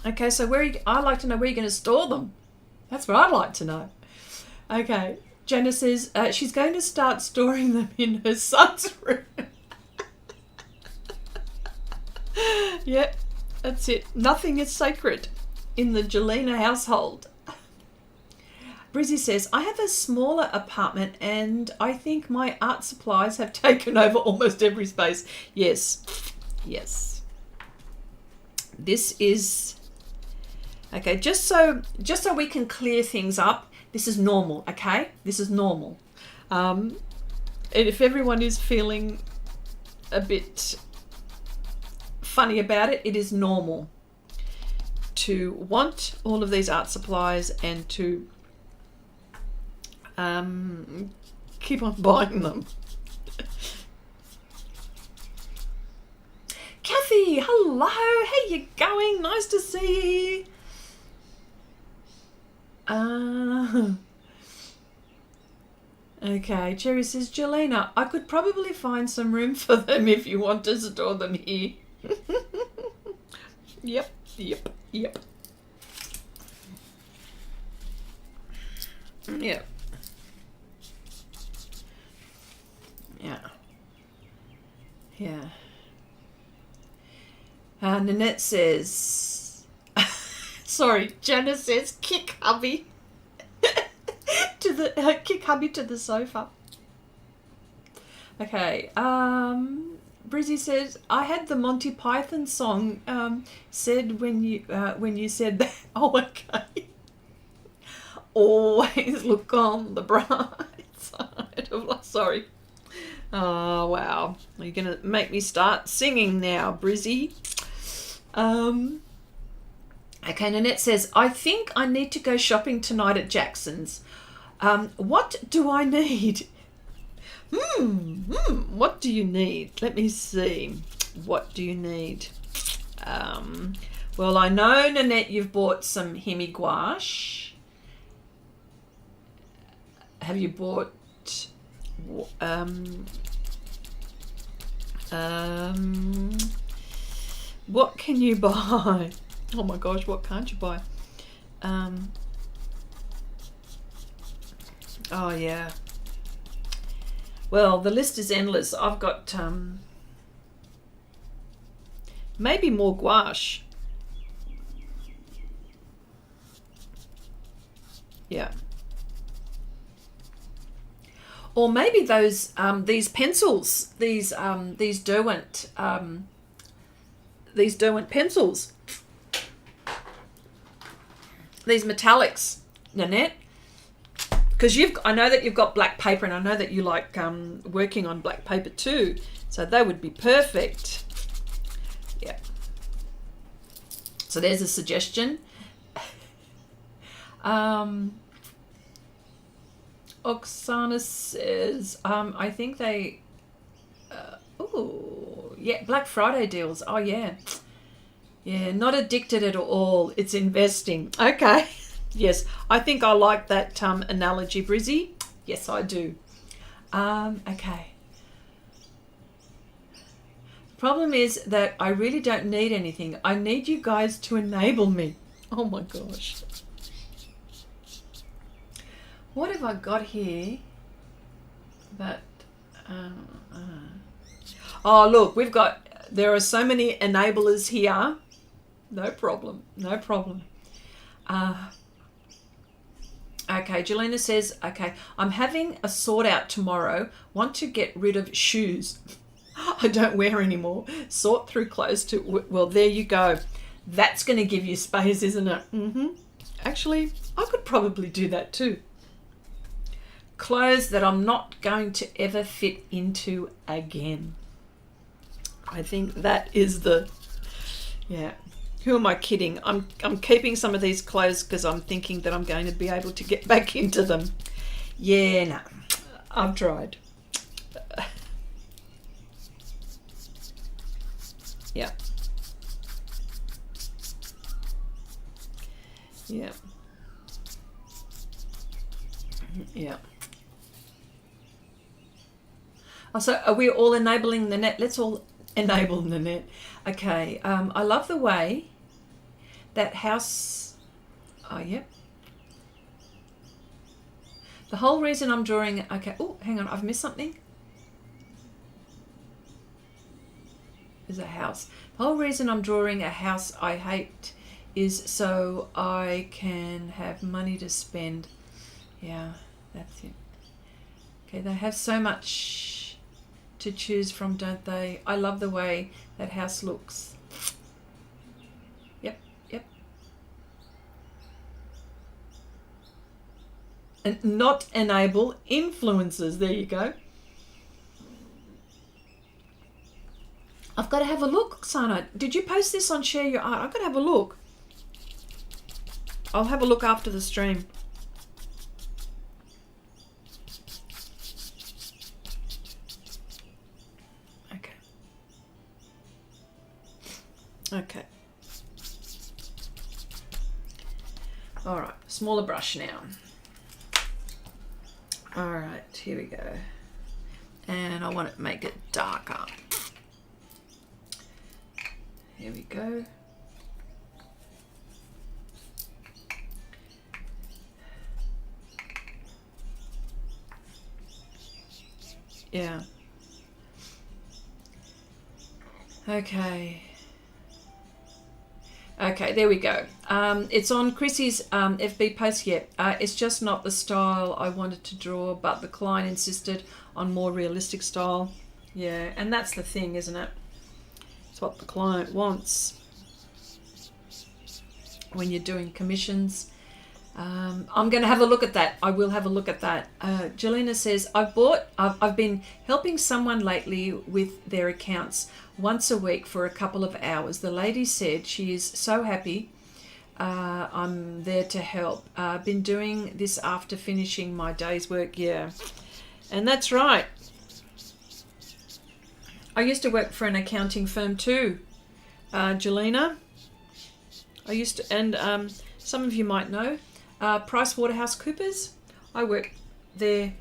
Speaker 1: Okay. So I'd like to know where you're going to store them. That's what I'd like to know. Okay. Jenna says she's going to start storing them in her son's room. Yep. That's it. Nothing is sacred in the Jelena household. Brizzy says, I have a smaller apartment and I think my art supplies have taken over almost every space. Yes, yes. This is, okay, just so we can clear things up, this is normal, okay? This is normal. And if everyone is feeling a bit funny about it, it is normal to want all of these art supplies and to keep on buying them. Kathy, hello, how you going? Nice to see you. Okay, Cherry says, Jelena, I could probably find some room for them if you want to store them here. Yep. Yep. Yeah. Nanette says, sorry, Janice says, kick hubby to the kick hubby to the sofa. Okay. Brizzy says, I had the Monty Python song said when you said that. Oh, okay. Always look on the bright side of life. Sorry. Oh, wow. You're going to make me start singing now, Brizzy. Okay, Nanette says, I think I need to go shopping tonight at Jackson's. What do I need? What do you need? Let me see. What do you need? Well, I know, Nanette, you've bought some hemi gouache. Have you bought what can you buy? Oh my gosh, what can't you buy? Oh yeah. Well, the list is endless. I've got maybe more gouache. Yeah. Or maybe those these pencils, these Derwent pencils, these metallics, Nanette. Because I know that you've got black paper, and I know that you like working on black paper too. So they would be perfect. Yeah. So there's a suggestion. Oksana says, I think they, oh, yeah, Black Friday deals. Oh, yeah. Yeah, not addicted at all. It's investing. Okay. Yes, I think I like that analogy, Brizzy. Yes, I do. Okay. The problem is that I really don't need anything. I need you guys to enable me. Oh my gosh. What have I got here? That, oh look, there are so many enablers here. No problem, no problem. Okay, Jelena says, okay, I'm having a sort out tomorrow. Want to get rid of shoes. I don't wear anymore. Sort through clothes to, well, there you go. That's going to give you space, isn't it? Actually, I could probably do that too. Clothes that I'm not going to ever fit into again. I think that is the, yeah. Who am I kidding? I'm keeping some of these clothes because I'm thinking that I'm going to be able to get back into them. Yeah, no, I've tried. Yeah. Yeah. Yeah. So are we all enabling the net? Let's all enable the net. Okay. I love the way that house. Oh, yep. The whole reason I'm drawing. Okay. Oh, hang on. I've missed something. Is a house. The whole reason I'm drawing a house I hate is so I can have money to spend. Yeah, that's it. Okay, they have so much to choose from, don't they? I love the way that house looks. Yep, yep. And not enable influencers. There you go. I've got to have a look, Sana. Did you post this on Share Your Art? I've got to have a look. I'll have a look after the stream. Okay. Okay. All right, smaller brush now. All right, here we go. And I want to make it darker. Here we go. Yeah. Okay. Okay, there we go. It's on Chrissy's FB post yet. It's just not the style I wanted to draw, but the client insisted on more realistic style. Yeah, and that's the thing, isn't it? It's what the client wants when you're doing commissions. I'm going to have a look at that. I will have a look at that. Jelena says, I've been helping someone lately with their accounts once a week for a couple of hours. The lady said she is so happy. I'm there to help. I've been doing this after finishing my day's work. Yeah, and that's right. I used to work for an accounting firm too, Jelena. I used to, and some of you might know, PricewaterhouseCoopers. I work there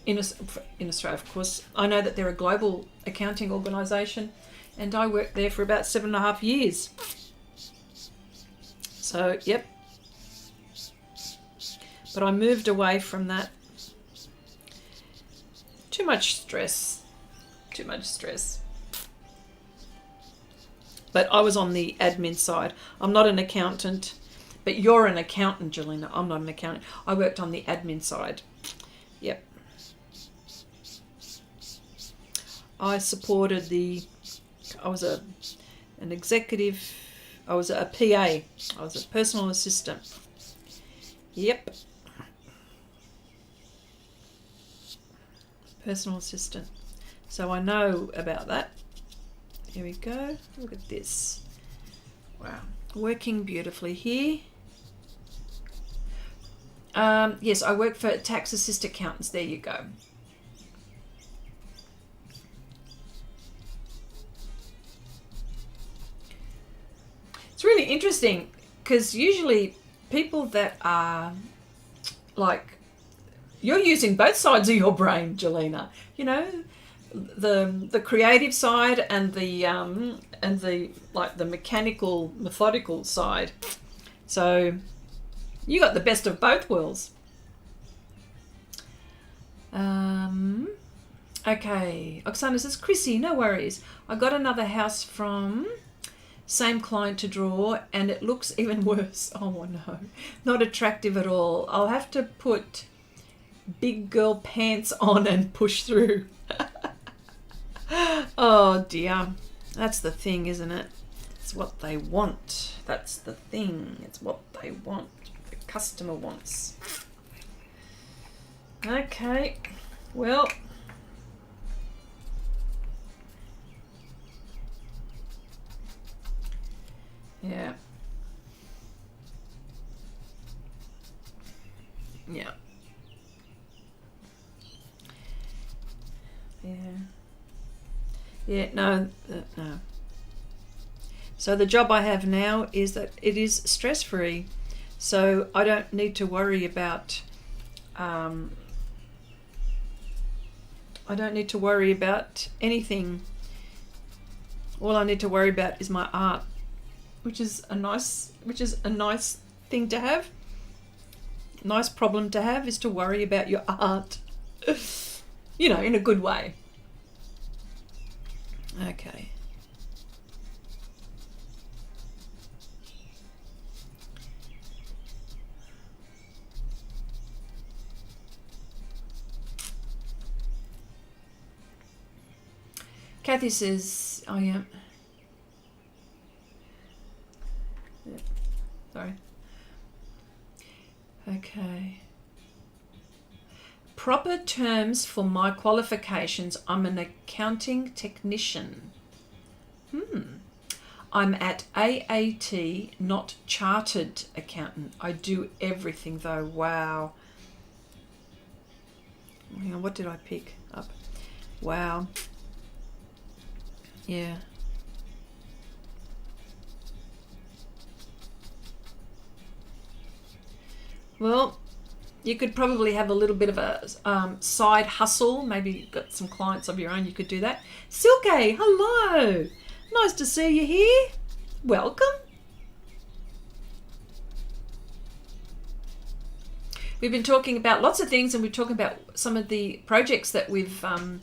Speaker 1: in Australia, of course. I know that they're a global accounting organisation, and I worked there for about 7.5 years. So, yep. But I moved away from that. Too much stress. Too much stress. But I was on the admin side. I'm not an accountant. But you're an accountant, Jelena. I'm not an accountant. I worked on the admin side. Yep. I supported I was an executive. I was a PA. I was a personal assistant. Yep. Personal assistant. So I know about that. Here we go. Look at this. Wow. Working beautifully here. Yes, I work for tax assist accountants. There you go. It's really interesting because usually people that are like, you're using both sides of your brain, Jelena. You know, the creative side and the like the mechanical, methodical side. So you got the best of both worlds. Okay, Oksana says, Chrissy, no worries. I got another house from same client to draw and it looks even worse. Oh no, not attractive at all. I'll have to put big girl pants on and push through. Oh dear. That's the thing, isn't it? It's what they want. That's the thing. It's what they want. The customer wants. Okay. Well. Yeah. Yeah. Yeah. Yeah, no. So the job I have now is that it is stress-free. So I don't need to worry about anything. All I need to worry about is my art, which is a nice thing to have. Nice problem to have is to worry about your art. You know, in a good way. Okay. Kathy says, oh yeah. Sorry. Okay. Proper terms for my qualifications. I'm an accounting technician. I'm at AAT, not chartered accountant. I do everything though. Wow. Hang on, what did I pick up? Wow. Yeah. Well, you could probably have a little bit of a side hustle. Maybe you've got some clients of your own. You could do that. Silke, hello. Nice to see you here. Welcome. We've been talking about lots of things, and we're talking about some of the projects that we've done.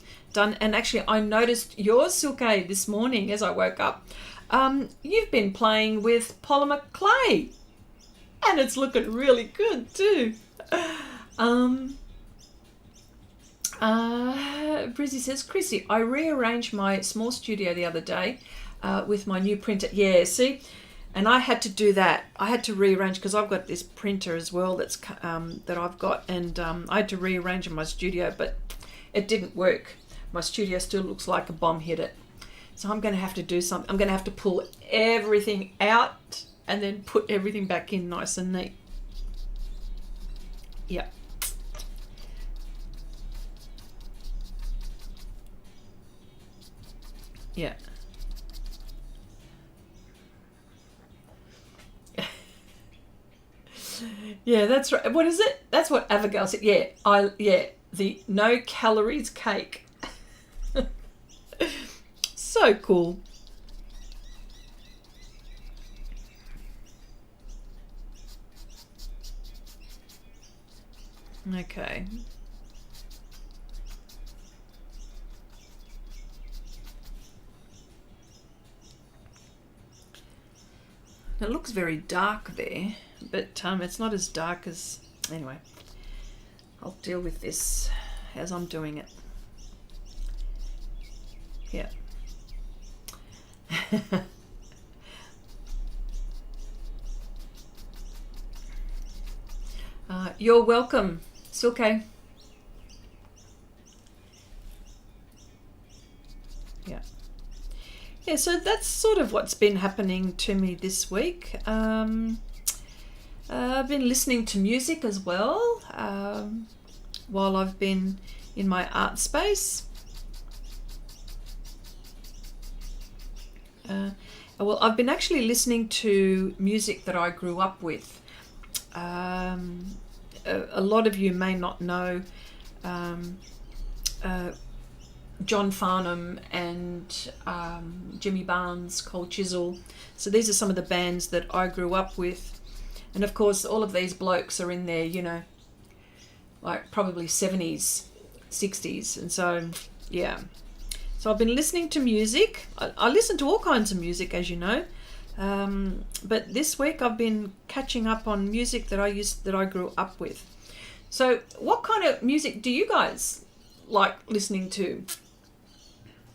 Speaker 1: And actually, I noticed yours, Silke, this morning as I woke up. You've been playing with polymer clay, and it's looking really good too. Brizzy says, Chrissy, I rearranged my small studio the other day with my new printer. Yeah, see? And I had to do that. I had to rearrange because I've got this printer as well that's that I've got, and I had to rearrange in my studio, but it didn't work. My studio still looks like a bomb hit it. So I'm going to have to do something. I'm going to have to pull everything out and then put everything back in nice and neat. Yeah. Yeah. Yeah, that's right. What is it? That's what Abigail said. Yeah, the no calories cake. So cool. Okay. It looks very dark there, but it's not as dark as... Anyway, I'll deal with this as I'm doing it. Yeah. You're welcome. It's okay. Yeah. Yeah, so that's sort of what's been happening to me this week. I've been listening to music as well while I've been in my art space. Well, I've been actually listening to music that I grew up with. A lot of you may not know John Farnham and Jimmy Barnes, Cold Chisel. So these are some of the bands that I grew up with. And of course, all of these blokes are in there, you know, like probably 70s, 60s. And so, yeah. So I've been listening to music. I listen to all kinds of music, as you know. But this week I've been catching up on music that I grew up with. So what kind of music do you guys like listening to?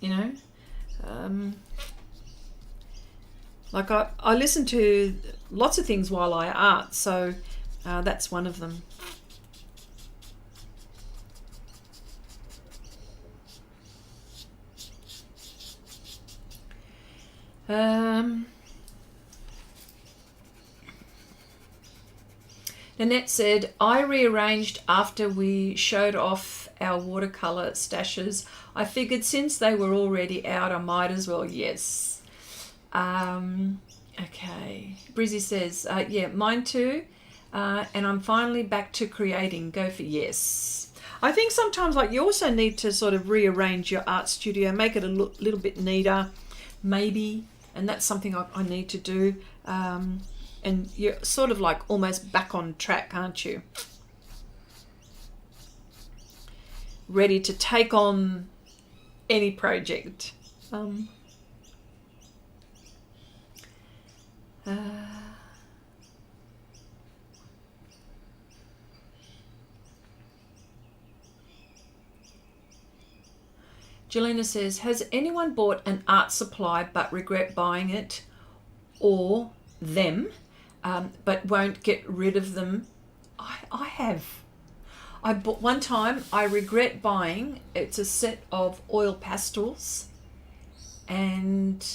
Speaker 1: You know, like I listen to lots of things while I art, so that's one of them. Nanette said, I rearranged after we showed off our watercolour stashes. I figured since they were already out, I might as well. Yes. Okay. Brizzy says, yeah, mine too. And I'm finally back to creating. Go for yes. I think sometimes like you also need to sort of rearrange your art studio, make it a little bit neater, maybe. And that's something I need to do. And you're sort of like almost back on track, aren't you? Ready to take on any project. Jelena says, has anyone bought an art supply but regret buying it or them, but won't get rid of them? I have. I bought one time, I regret buying, it's a set of oil pastels, and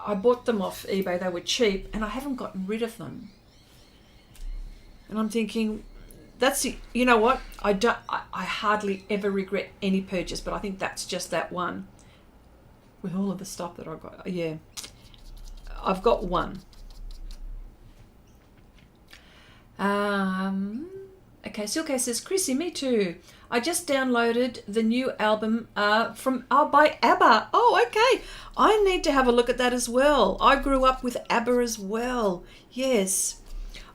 Speaker 1: I bought them off eBay. They were cheap and I haven't gotten rid of them. And I'm thinking, you know what? I hardly ever regret any purchase, but I think that's just that one. With all of the stuff that I got, yeah. I've got one. Okay, Silke says, Chrissy, me too. I just downloaded the new album by ABBA. Oh, okay. I need to have a look at that as well. I grew up with ABBA as well. Yes.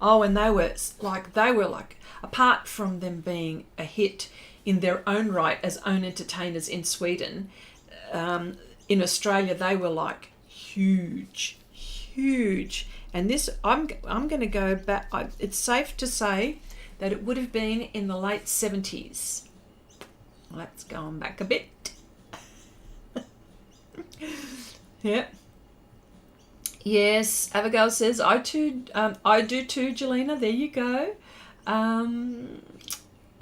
Speaker 1: Oh, and they were like, apart from them being a hit in their own right as own entertainers in Sweden, in Australia they were like huge. And this, I'm going to go back. It's safe to say that it would have been in the late 70s. Let's go on back a bit. Yeah. Yes, Abigail says, I do too, Jelena. There you go.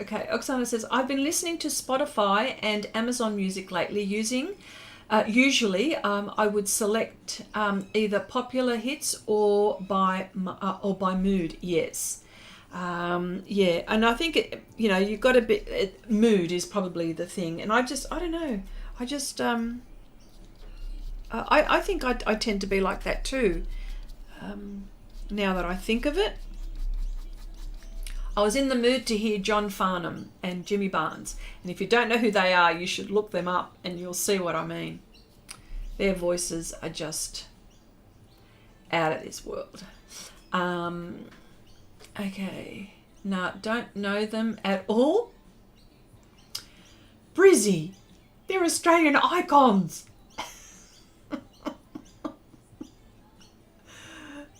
Speaker 1: Okay, Oksana says, I've been listening to Spotify and Amazon Music lately usually I would select either popular hits or by mood. Yes. Yeah, and I think you've got a bit, mood is probably the thing. And I don't know. I think I tend to be like that too. Now that I think of it, I was in the mood to hear John Farnham and Jimmy Barnes. And if you don't know who they are, you should look them up and you'll see what I mean. Their voices are just out of this world. Okay. No, don't know them at all. Brizzy, they're Australian icons.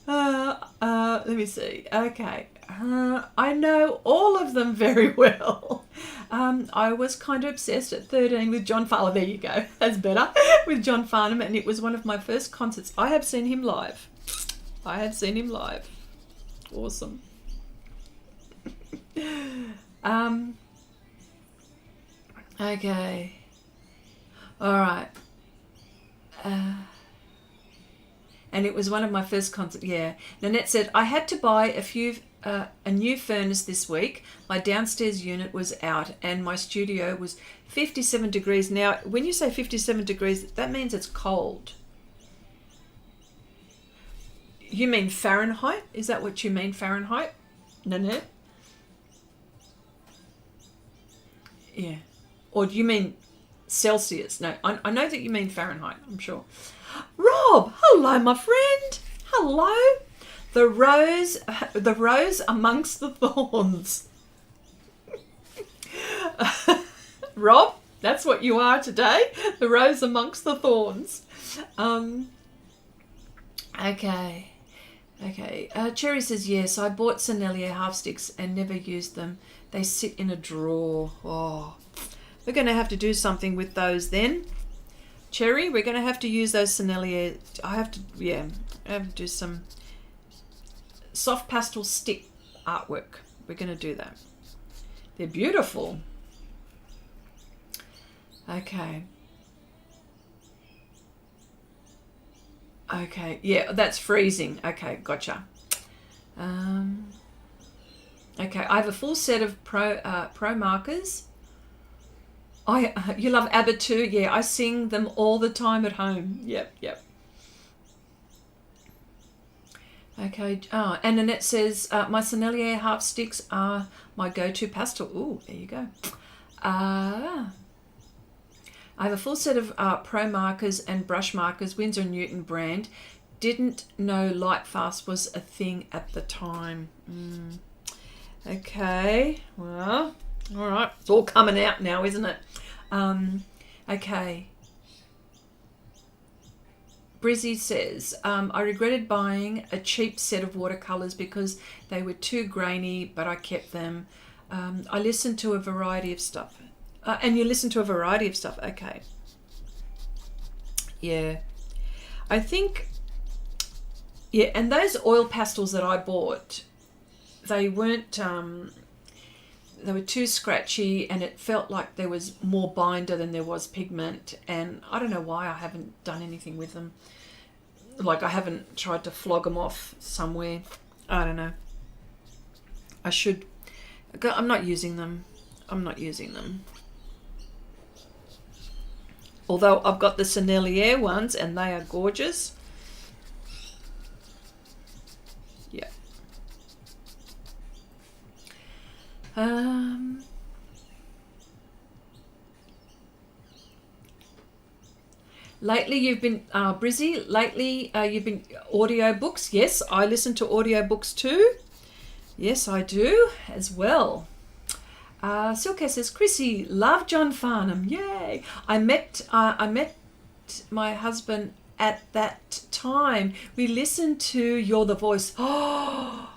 Speaker 1: Let me see. Okay. I know all of them very well. I was kind of obsessed at 13 with John Farnham. There you go. That's better. With John Farnham, and it was one of my first concerts. I have seen him live. Awesome. Okay. All right. And it was one of my first concerts. Yeah. Nanette said, I had to buy a new furnace this week. My downstairs unit was out and my studio was 57 degrees. Now, when you say 57 degrees, that means it's cold. You mean Fahrenheit? Is that what you mean, Fahrenheit? Nanette? Yeah. Or do you mean Celsius? No, I know that you mean Fahrenheit, I'm sure. Rob, hello, my friend. Hello. The rose amongst the thorns. Rob, that's what you are today. The rose amongst the thorns. Okay. Cherry says, yes, I bought Sennelier half sticks and never used them. They sit in a drawer. Oh, we're going to have to do something with those then. Cherry, we're going to have to use those Sennelier. I have to do some soft pastel stick artwork. We're going to do that. They're beautiful. Okay, yeah, that's freezing. Okay, gotcha. Okay, I have a full set of pro markers. You love ABBA too? Yeah, I sing them all the time at home. Yep. Okay, and Annette says, my Sennelier half sticks are my go-to pastel. Ooh, there you go. I have a full set of pro markers and brush markers, Winsor & Newton brand. Didn't know light fast was a thing at the time. Okay, well, all right. It's all coming out now, isn't it? Okay. Brizzy says, I regretted buying a cheap set of watercolours because they were too grainy, but I kept them. I listened to a variety of stuff. And you listen to a variety of stuff. Okay. Yeah. I think, yeah, and those oil pastels that I bought, they weren't, they were too scratchy, and it felt like there was more binder than there was pigment, and I don't know why I haven't done anything with them. Like, I haven't tried to flog them off somewhere. I don't know. I should. I'm not using them. I'm not using them. Although I've got the Sennelier ones, and they are gorgeous. Yeah. Lately you've been, Brizzy, lately you've been audiobooks. Yes, I listen to audiobooks too. Yes, I do as well. Silke says, Chrissy, love John Farnham. Yay. I met my husband at that time. We listened to You're the Voice. Oh,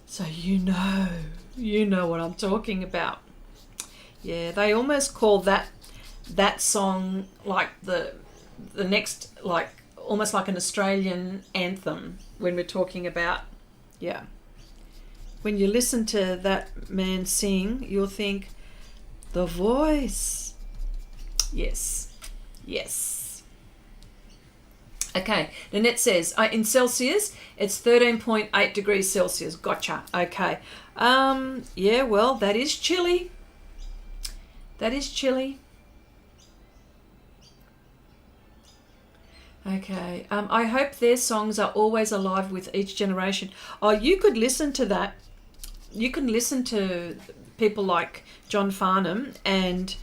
Speaker 1: so you know what I'm talking about. Yeah, they almost call that song like the next, like almost like an Australian anthem when we're talking about, yeah. When you listen to that man sing, you'll think, The Voice. Yes, yes. Okay, Nanette says, in Celsius, it's 13.8 degrees Celsius. Gotcha. Okay. Yeah, well, that is chilly. That is chilly. Okay. I hope their songs are always alive with each generation. Oh, you could listen to that. You can listen to people like John Farnham, and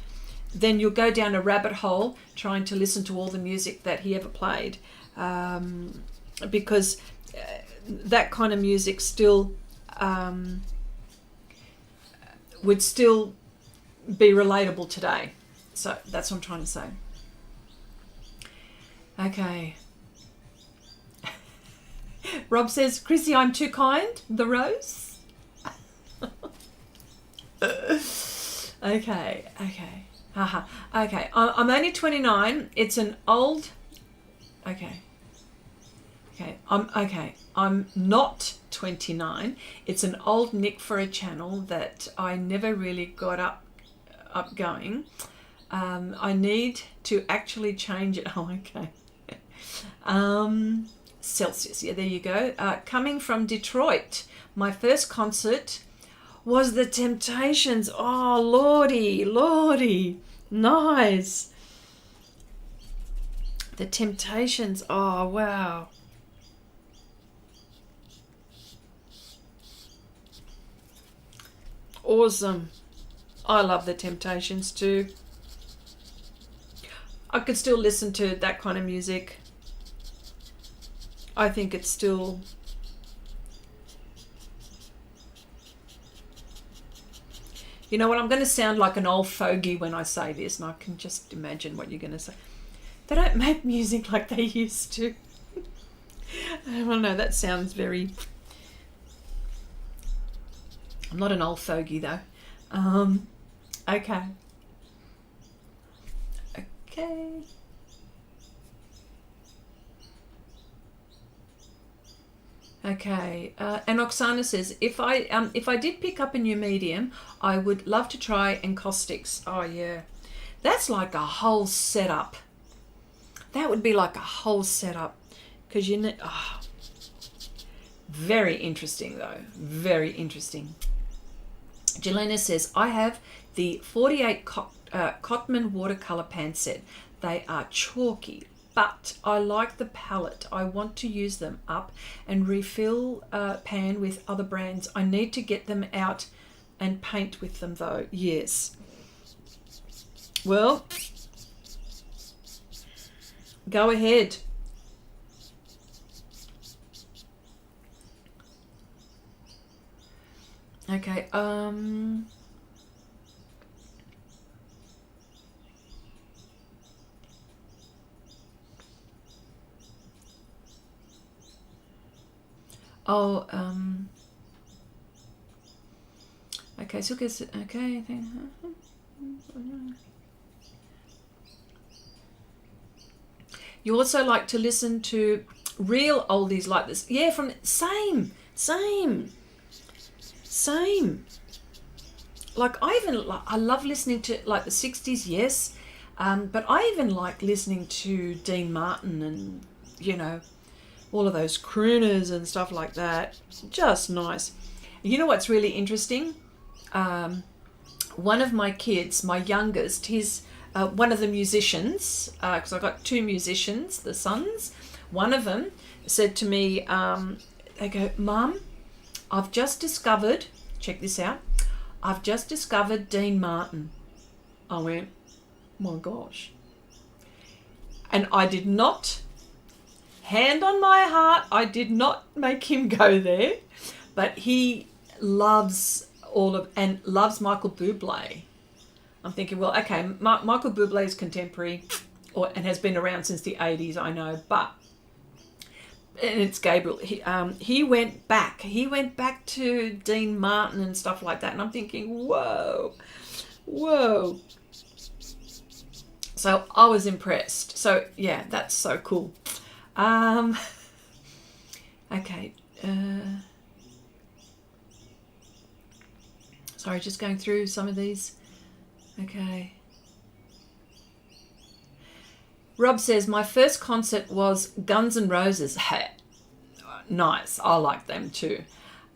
Speaker 1: then you'll go down a rabbit hole trying to listen to all the music that he ever played, because that kind of music still would still be relatable today. So that's what I'm trying to say. Okay. Rob says, Chrissy, I'm too kind. The rose. Okay. Haha. Okay. I'm only 29. It's an old. Okay. I'm not 29. It's an old nick for a channel that I never really got up going. I need to actually change it. Oh, okay. Celsius. Yeah, there you go. Coming from Detroit, my first concert was the Temptations. Oh, lordy. Nice. The Temptations. Oh, wow. Awesome. I love the Temptations too. I could still listen to that kind of music. I think it's still... You know what, I'm going to sound like an old fogey when I say this, and I can just imagine what you're going to say. They don't make music like they used to. I don't know, that sounds very... I'm not an old fogey though. Okay. Okay, and Oksana says, if I did pick up a new medium, I would love to try encaustics. Oh yeah, that's like a whole setup. That would be like a whole setup, because you know, very interesting though, very interesting. Jelena says, I have the 48 Cotman watercolor pan set. They are chalky, but I like the palette. I want to use them up and refill pan with other brands. I need to get them out and paint with them though. Yes. Well, go ahead. Okay, okay, so guess, okay, You also like to listen to real oldies like this. Yeah, from same. Like I love listening to like the 60s, yes. But I even like listening to Dean Martin and, you know, all of those crooners and stuff like that. Just nice. You know what's really interesting? One of my kids, my youngest, he's one of the musicians, because I've got two musicians, the sons. One of them said to me, they go, Mum, I've just discovered, check this out, I've just discovered Dean Martin. I went, my gosh. And I did not, hand on my heart, I did not make him go there, but he loves and loves Michael Bublé. I'm thinking, well, okay, Michael Bublé is contemporary and has been around since the 80s, I know, but, and it's Gabriel, he went back to Dean Martin and stuff like that, and I'm thinking, whoa. So I was impressed. So yeah, that's so cool. Okay. Sorry, just going through some of these. Okay. Rob says, my first concert was Guns N' Roses. Hey, nice. I like them too.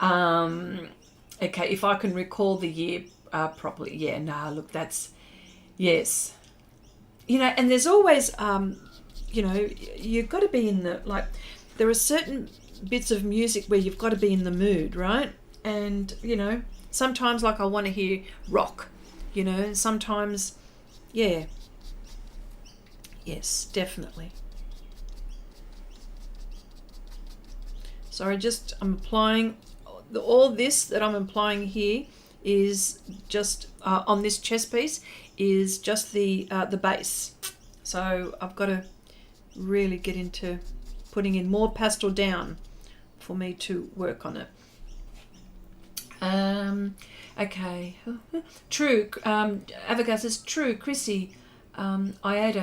Speaker 1: Okay, if I can recall the year properly. Yeah, no, look, that's, yes. You know, and there's always, you know, you've got to be in the, like, there are certain bits of music where you've got to be in the mood, right? And, you know, sometimes, like, I want to hear rock, you know, sometimes, yeah. Yes, definitely. Sorry, I'm applying, all this that I'm applying here is just, on this chest piece, is just the base. So I've got to really get into putting in more pastel down for me to work on it. Okay. True. Avogadro says, true, Chrissy. I ate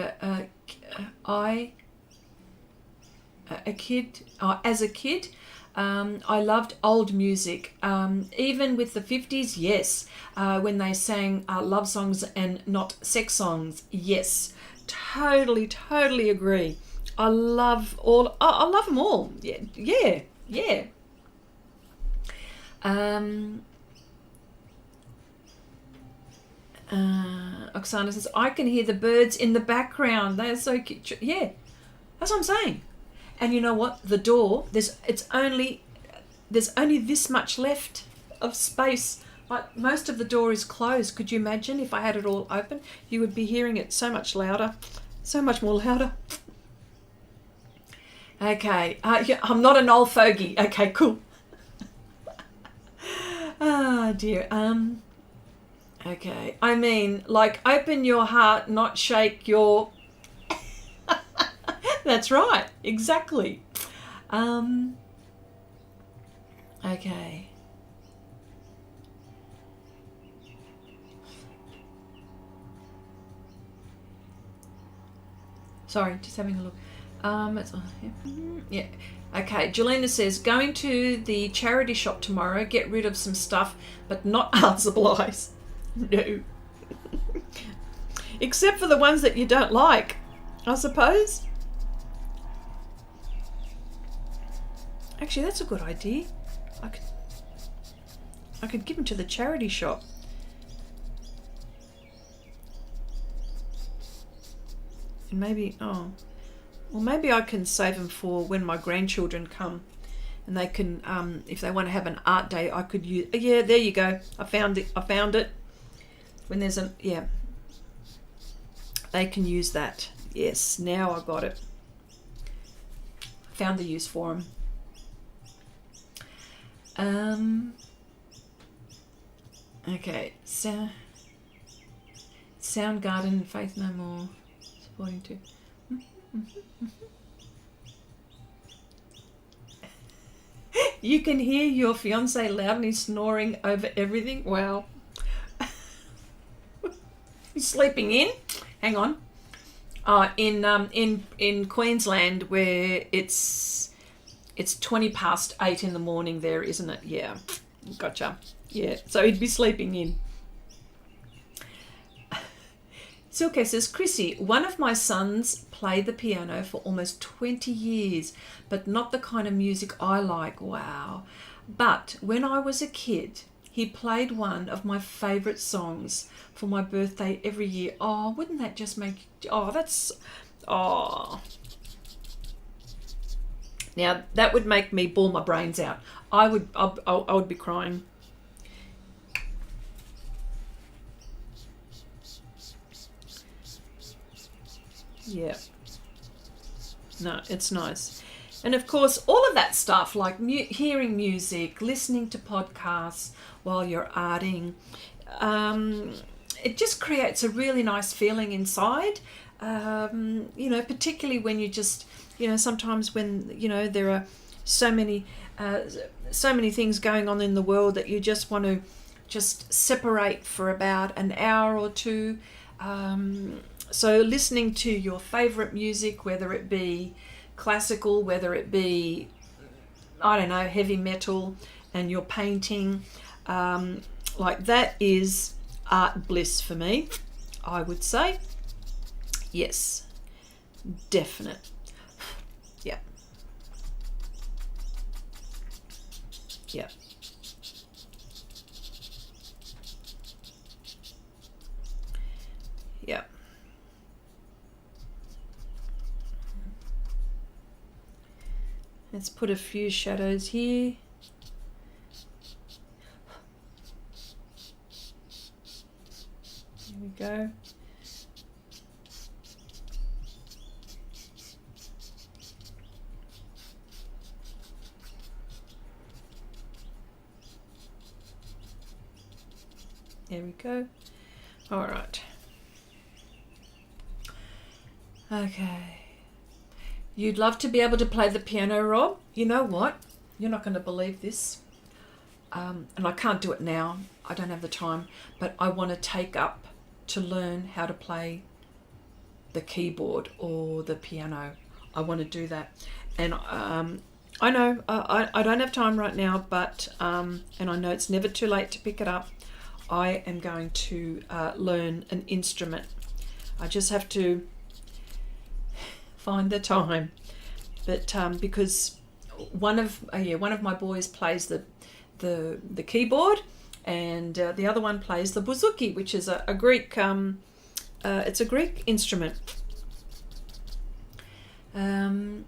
Speaker 1: as a kid, I loved old music, even with the 50s, yes, when they sang love songs and not sex songs, yes, totally agree. I love them all, yeah. Oksana says, I can hear the birds in the background. They're so cute. Yeah, that's what I'm saying. And you know what? The door, there's only this much left of space. Like, most of the door is closed. Could you imagine if I had it all open? You would be hearing it so much louder, so much more louder. Okay, yeah, I'm not an old fogey. Okay, cool. Oh dear. Okay, I mean, like, open your heart, not shake your... That's right, exactly. Okay. Sorry, just having a look. Yeah. Okay, Jelena says, going to the charity shop tomorrow, get rid of some stuff, but not art supplies. No. Except for the ones that you don't like, I suppose. Actually, that's a good idea. I could give them to the charity shop. And maybe, maybe I can save them for when my grandchildren come, and they can, if they want to have an art day, I could use. Yeah, there you go. I found it. When there's they can use that. Yes, now I got it. Found the use for them. Okay, so Soundgarden, Faith No More, supporting too. You can hear your fiance loudly snoring over everything. Wow. He's sleeping in. Hang on. In Queensland, where it's 8:20 in the morning there, isn't it? Yeah, gotcha. Yeah, so he'd be sleeping in. Silke says, Chrissy, one of my sons played the piano for almost 20 years, but not the kind of music I like. Wow. But when I was a kid, he played one of my favourite songs for my birthday every year. Oh, wouldn't that just make... Oh, that's... Oh. Now, that would make me bawl my brains out. I would be crying. Yeah. No, it's nice. And of course, all of that stuff, like hearing music, listening to podcasts while you're arting, it just creates a really nice feeling inside. Particularly when you just, sometimes when, there are so many things going on in the world that you just want to just separate for about an hour or two. So listening to your favourite music, whether it be classical, whether it be, I don't know, heavy metal, and you're painting, like that is art bliss for me, I would say. Yes, definite. Yeah. Yeah. Yeah. Let's put a few shadows here. Here we go. There we go. All right. Okay. You'd love to be able to play the piano, Rob. You know what? You're not going to believe this. And I can't do it now. I don't have the time. But I want to take up to learn how to play the keyboard or the piano. I want to do that. And I know I don't have time right now, but and I know it's never too late to pick it up. I am going to learn an instrument. I just have to find the time, but because one of my boys plays the keyboard, and the other one plays the bouzouki, which is a Greek it's a Greek instrument. Okay,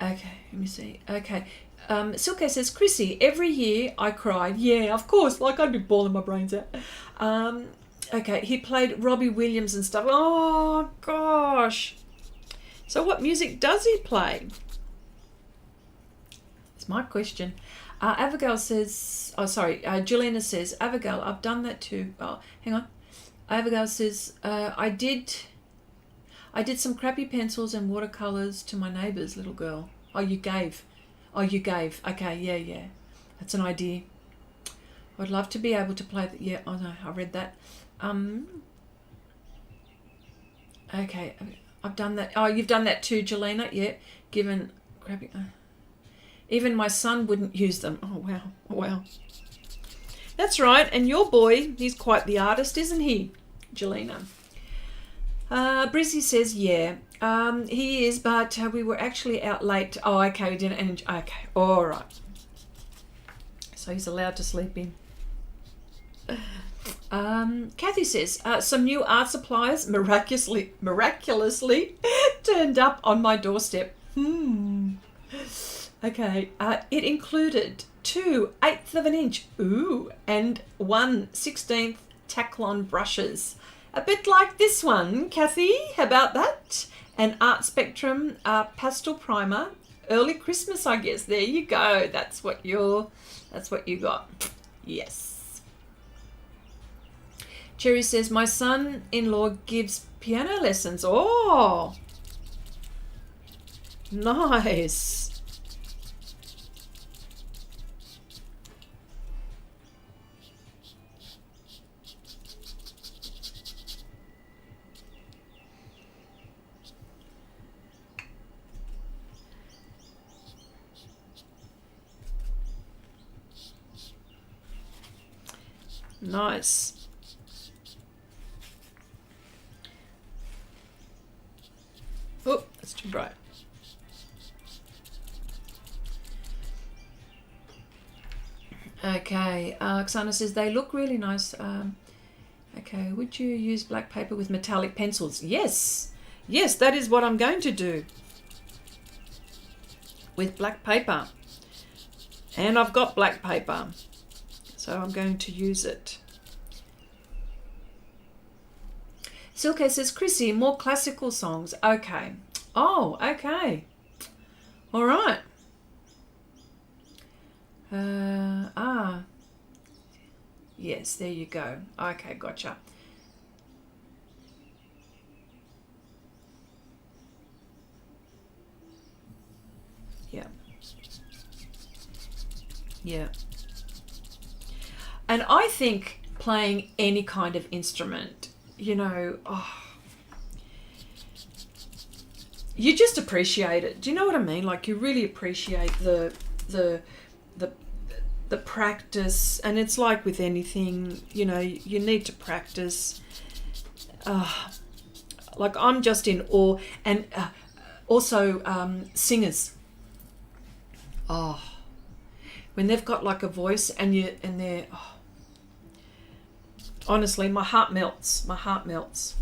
Speaker 1: let me see. Okay. Silke says, Chrissy, every year I cried. Yeah, of course, like I'd be bawling my brains out. Okay, he played Robbie Williams and stuff. Oh, gosh. So what music does he play? It's my question. Abigail says, Juliana says, Abigail, I've done that too. Oh, hang on. Abigail says, I did some crappy pencils and watercolours to my neighbour's little girl. Oh, you gave. Okay, yeah. That's an idea. I'd love to be able to play that. Yeah, oh no, I read that. Okay, I've done that. Oh, you've done that too, Jelena. Yeah, given crappy. Even my son wouldn't use them. Oh, wow. That's right. And your boy, he's quite the artist, isn't he, Jelena? Brizzy says, yeah, he is, but we were actually out late. Oh, okay, we didn't. Okay, all right. So he's allowed to sleep in. Kathy says, some new art supplies miraculously turned up on my doorstep. Okay, it included 2 1/8 of an inch, and 1 16th Taklon brushes. A bit like this one, Kathy. How about that? An Art Spectrum pastel primer. Early Christmas, I guess. There you go. That's what you got. Yes. Cherry says, my son-in-law gives piano lessons. Oh, nice. Nice. Oh, that's too bright. Okay, Oksana says they look really nice. Okay, would you use black paper with metallic pencils? Yes, yes, that is what I'm going to do with black paper. And I've got black paper, so I'm going to use it. Silke says, Chrissy, more classical songs. Okay. Oh, okay. All right. Yes, there you go. Okay, gotcha. Yeah. Yeah. And I think playing any kind of instrument, you know, you just appreciate it. Do you know what I mean? Like, you really appreciate the practice, and it's like with anything, you know, you need to practice. Like, I'm just in awe. And also singers. Oh, when they've got like a voice and they're honestly, my heart melts. My heart melts.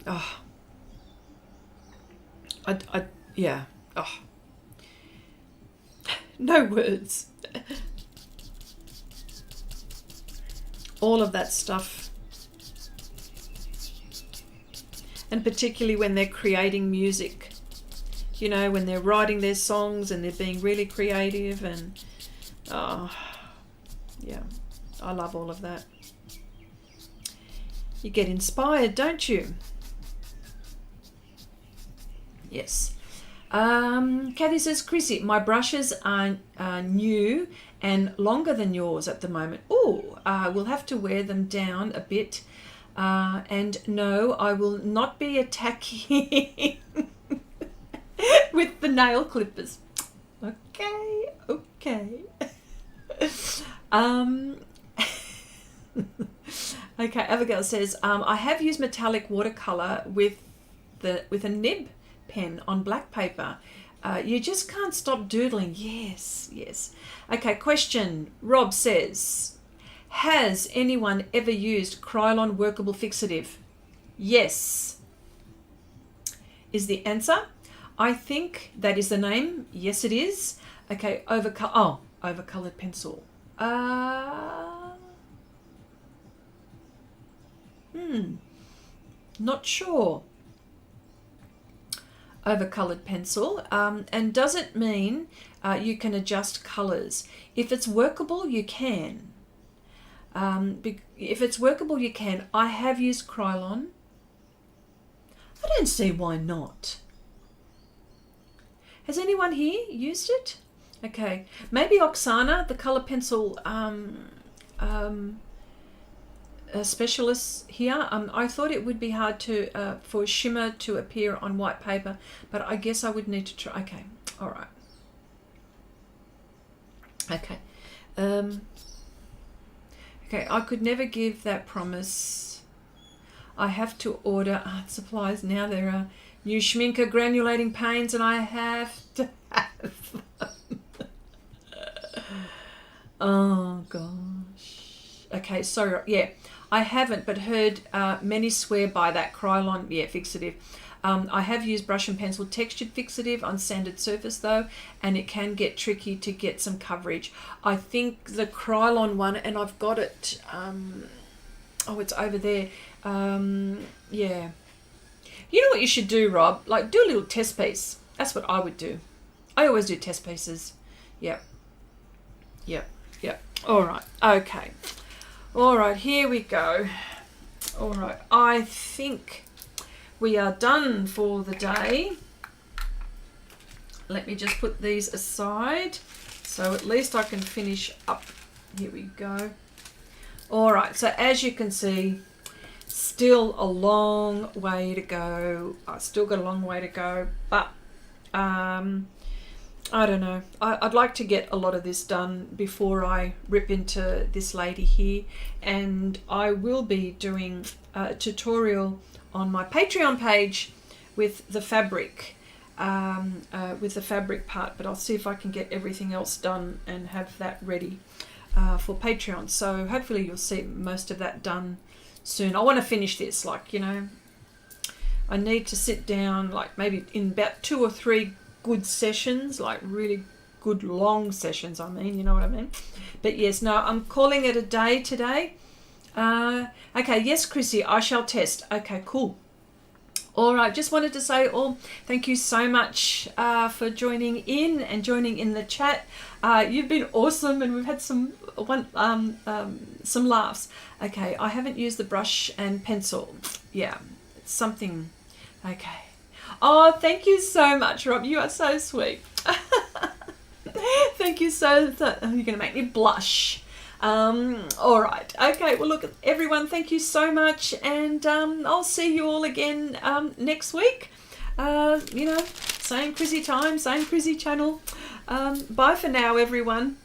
Speaker 1: Oh, yeah. Oh, no words. All of that stuff. And particularly when they're creating music, you know, when they're writing their songs and they're being really creative, and yeah, I love all of that. You get inspired, don't you? Yes. Kathy says, Chrissy, my brushes are new and longer than yours at the moment. Oh, we'll have to wear them down a bit. And no, I will not be attacking with the nail clippers. Okay, okay. Okay, Abigail says, I have used metallic watercolor with a nib pen on black paper. You just can't stop doodling. Yes, yes. Okay, question. Rob says, has anyone ever used Krylon workable fixative? Yes is the answer. I think that is the name. Yes, it is. Okay, overcolored pencil. Not sure. Overcolored pencil. And does it mean you can adjust colors? If it's workable, you can. If it's workable, you can. I have used Krylon. I don't see why not. Has anyone here used it? Okay, maybe Oksana, the color pencil specialist here. I thought it would be hard to for shimmer to appear on white paper, but I guess I would need to try. Okay, all right. Okay. Okay, I could never give that promise. I have to order art supplies now. There are new Schminker granulating paints, and I have to have them. Oh gosh. Okay, so yeah, I haven't, but heard many swear by that Krylon. Yeah, fixative. I have used brush and pencil textured fixative on sanded surface though, and it can get tricky to get some coverage. I think the Krylon one, and I've got it, oh, it's over there. Yeah. You know what you should do, Rob? Like, do a little test piece. That's what I would do. I always do test pieces. Yep. Yep. Yep. All right. Okay. All right. Here we go. All right. I think we are done for the day. Let me just put these aside so at least I can finish up. Here we go. All right. So as you can see, still a long way to go. I still got a long way to go, but I I don't know. I'd like to get a lot of this done before I rip into this lady here, and I will be doing a tutorial on my Patreon page with the fabric, part, but I'll see if I can get everything else done and have that ready for Patreon. So hopefully you'll see most of that done soon. I want to finish this, like, you know, I need to sit down, like maybe in about 2 or 3 good sessions, like really good long sessions, I mean, you know what I mean? But yes, no, I'm calling it a day today. Okay, yes, Chrissy, I shall test. Okay, cool. All right, just wanted to say thank you so much for joining in and joining in the chat. You've been awesome, and we've had some laughs. Okay, I haven't used the brush and pencil. Yeah, it's something. Okay. Oh, thank you so much, Rob. You are so sweet. Thank you so much. You're going to make me blush. All right. Okay. Well, look, everyone, thank you so much. And I'll see you all again next week. You know, same Chrissy time, same Chrissy channel. Bye for now, everyone.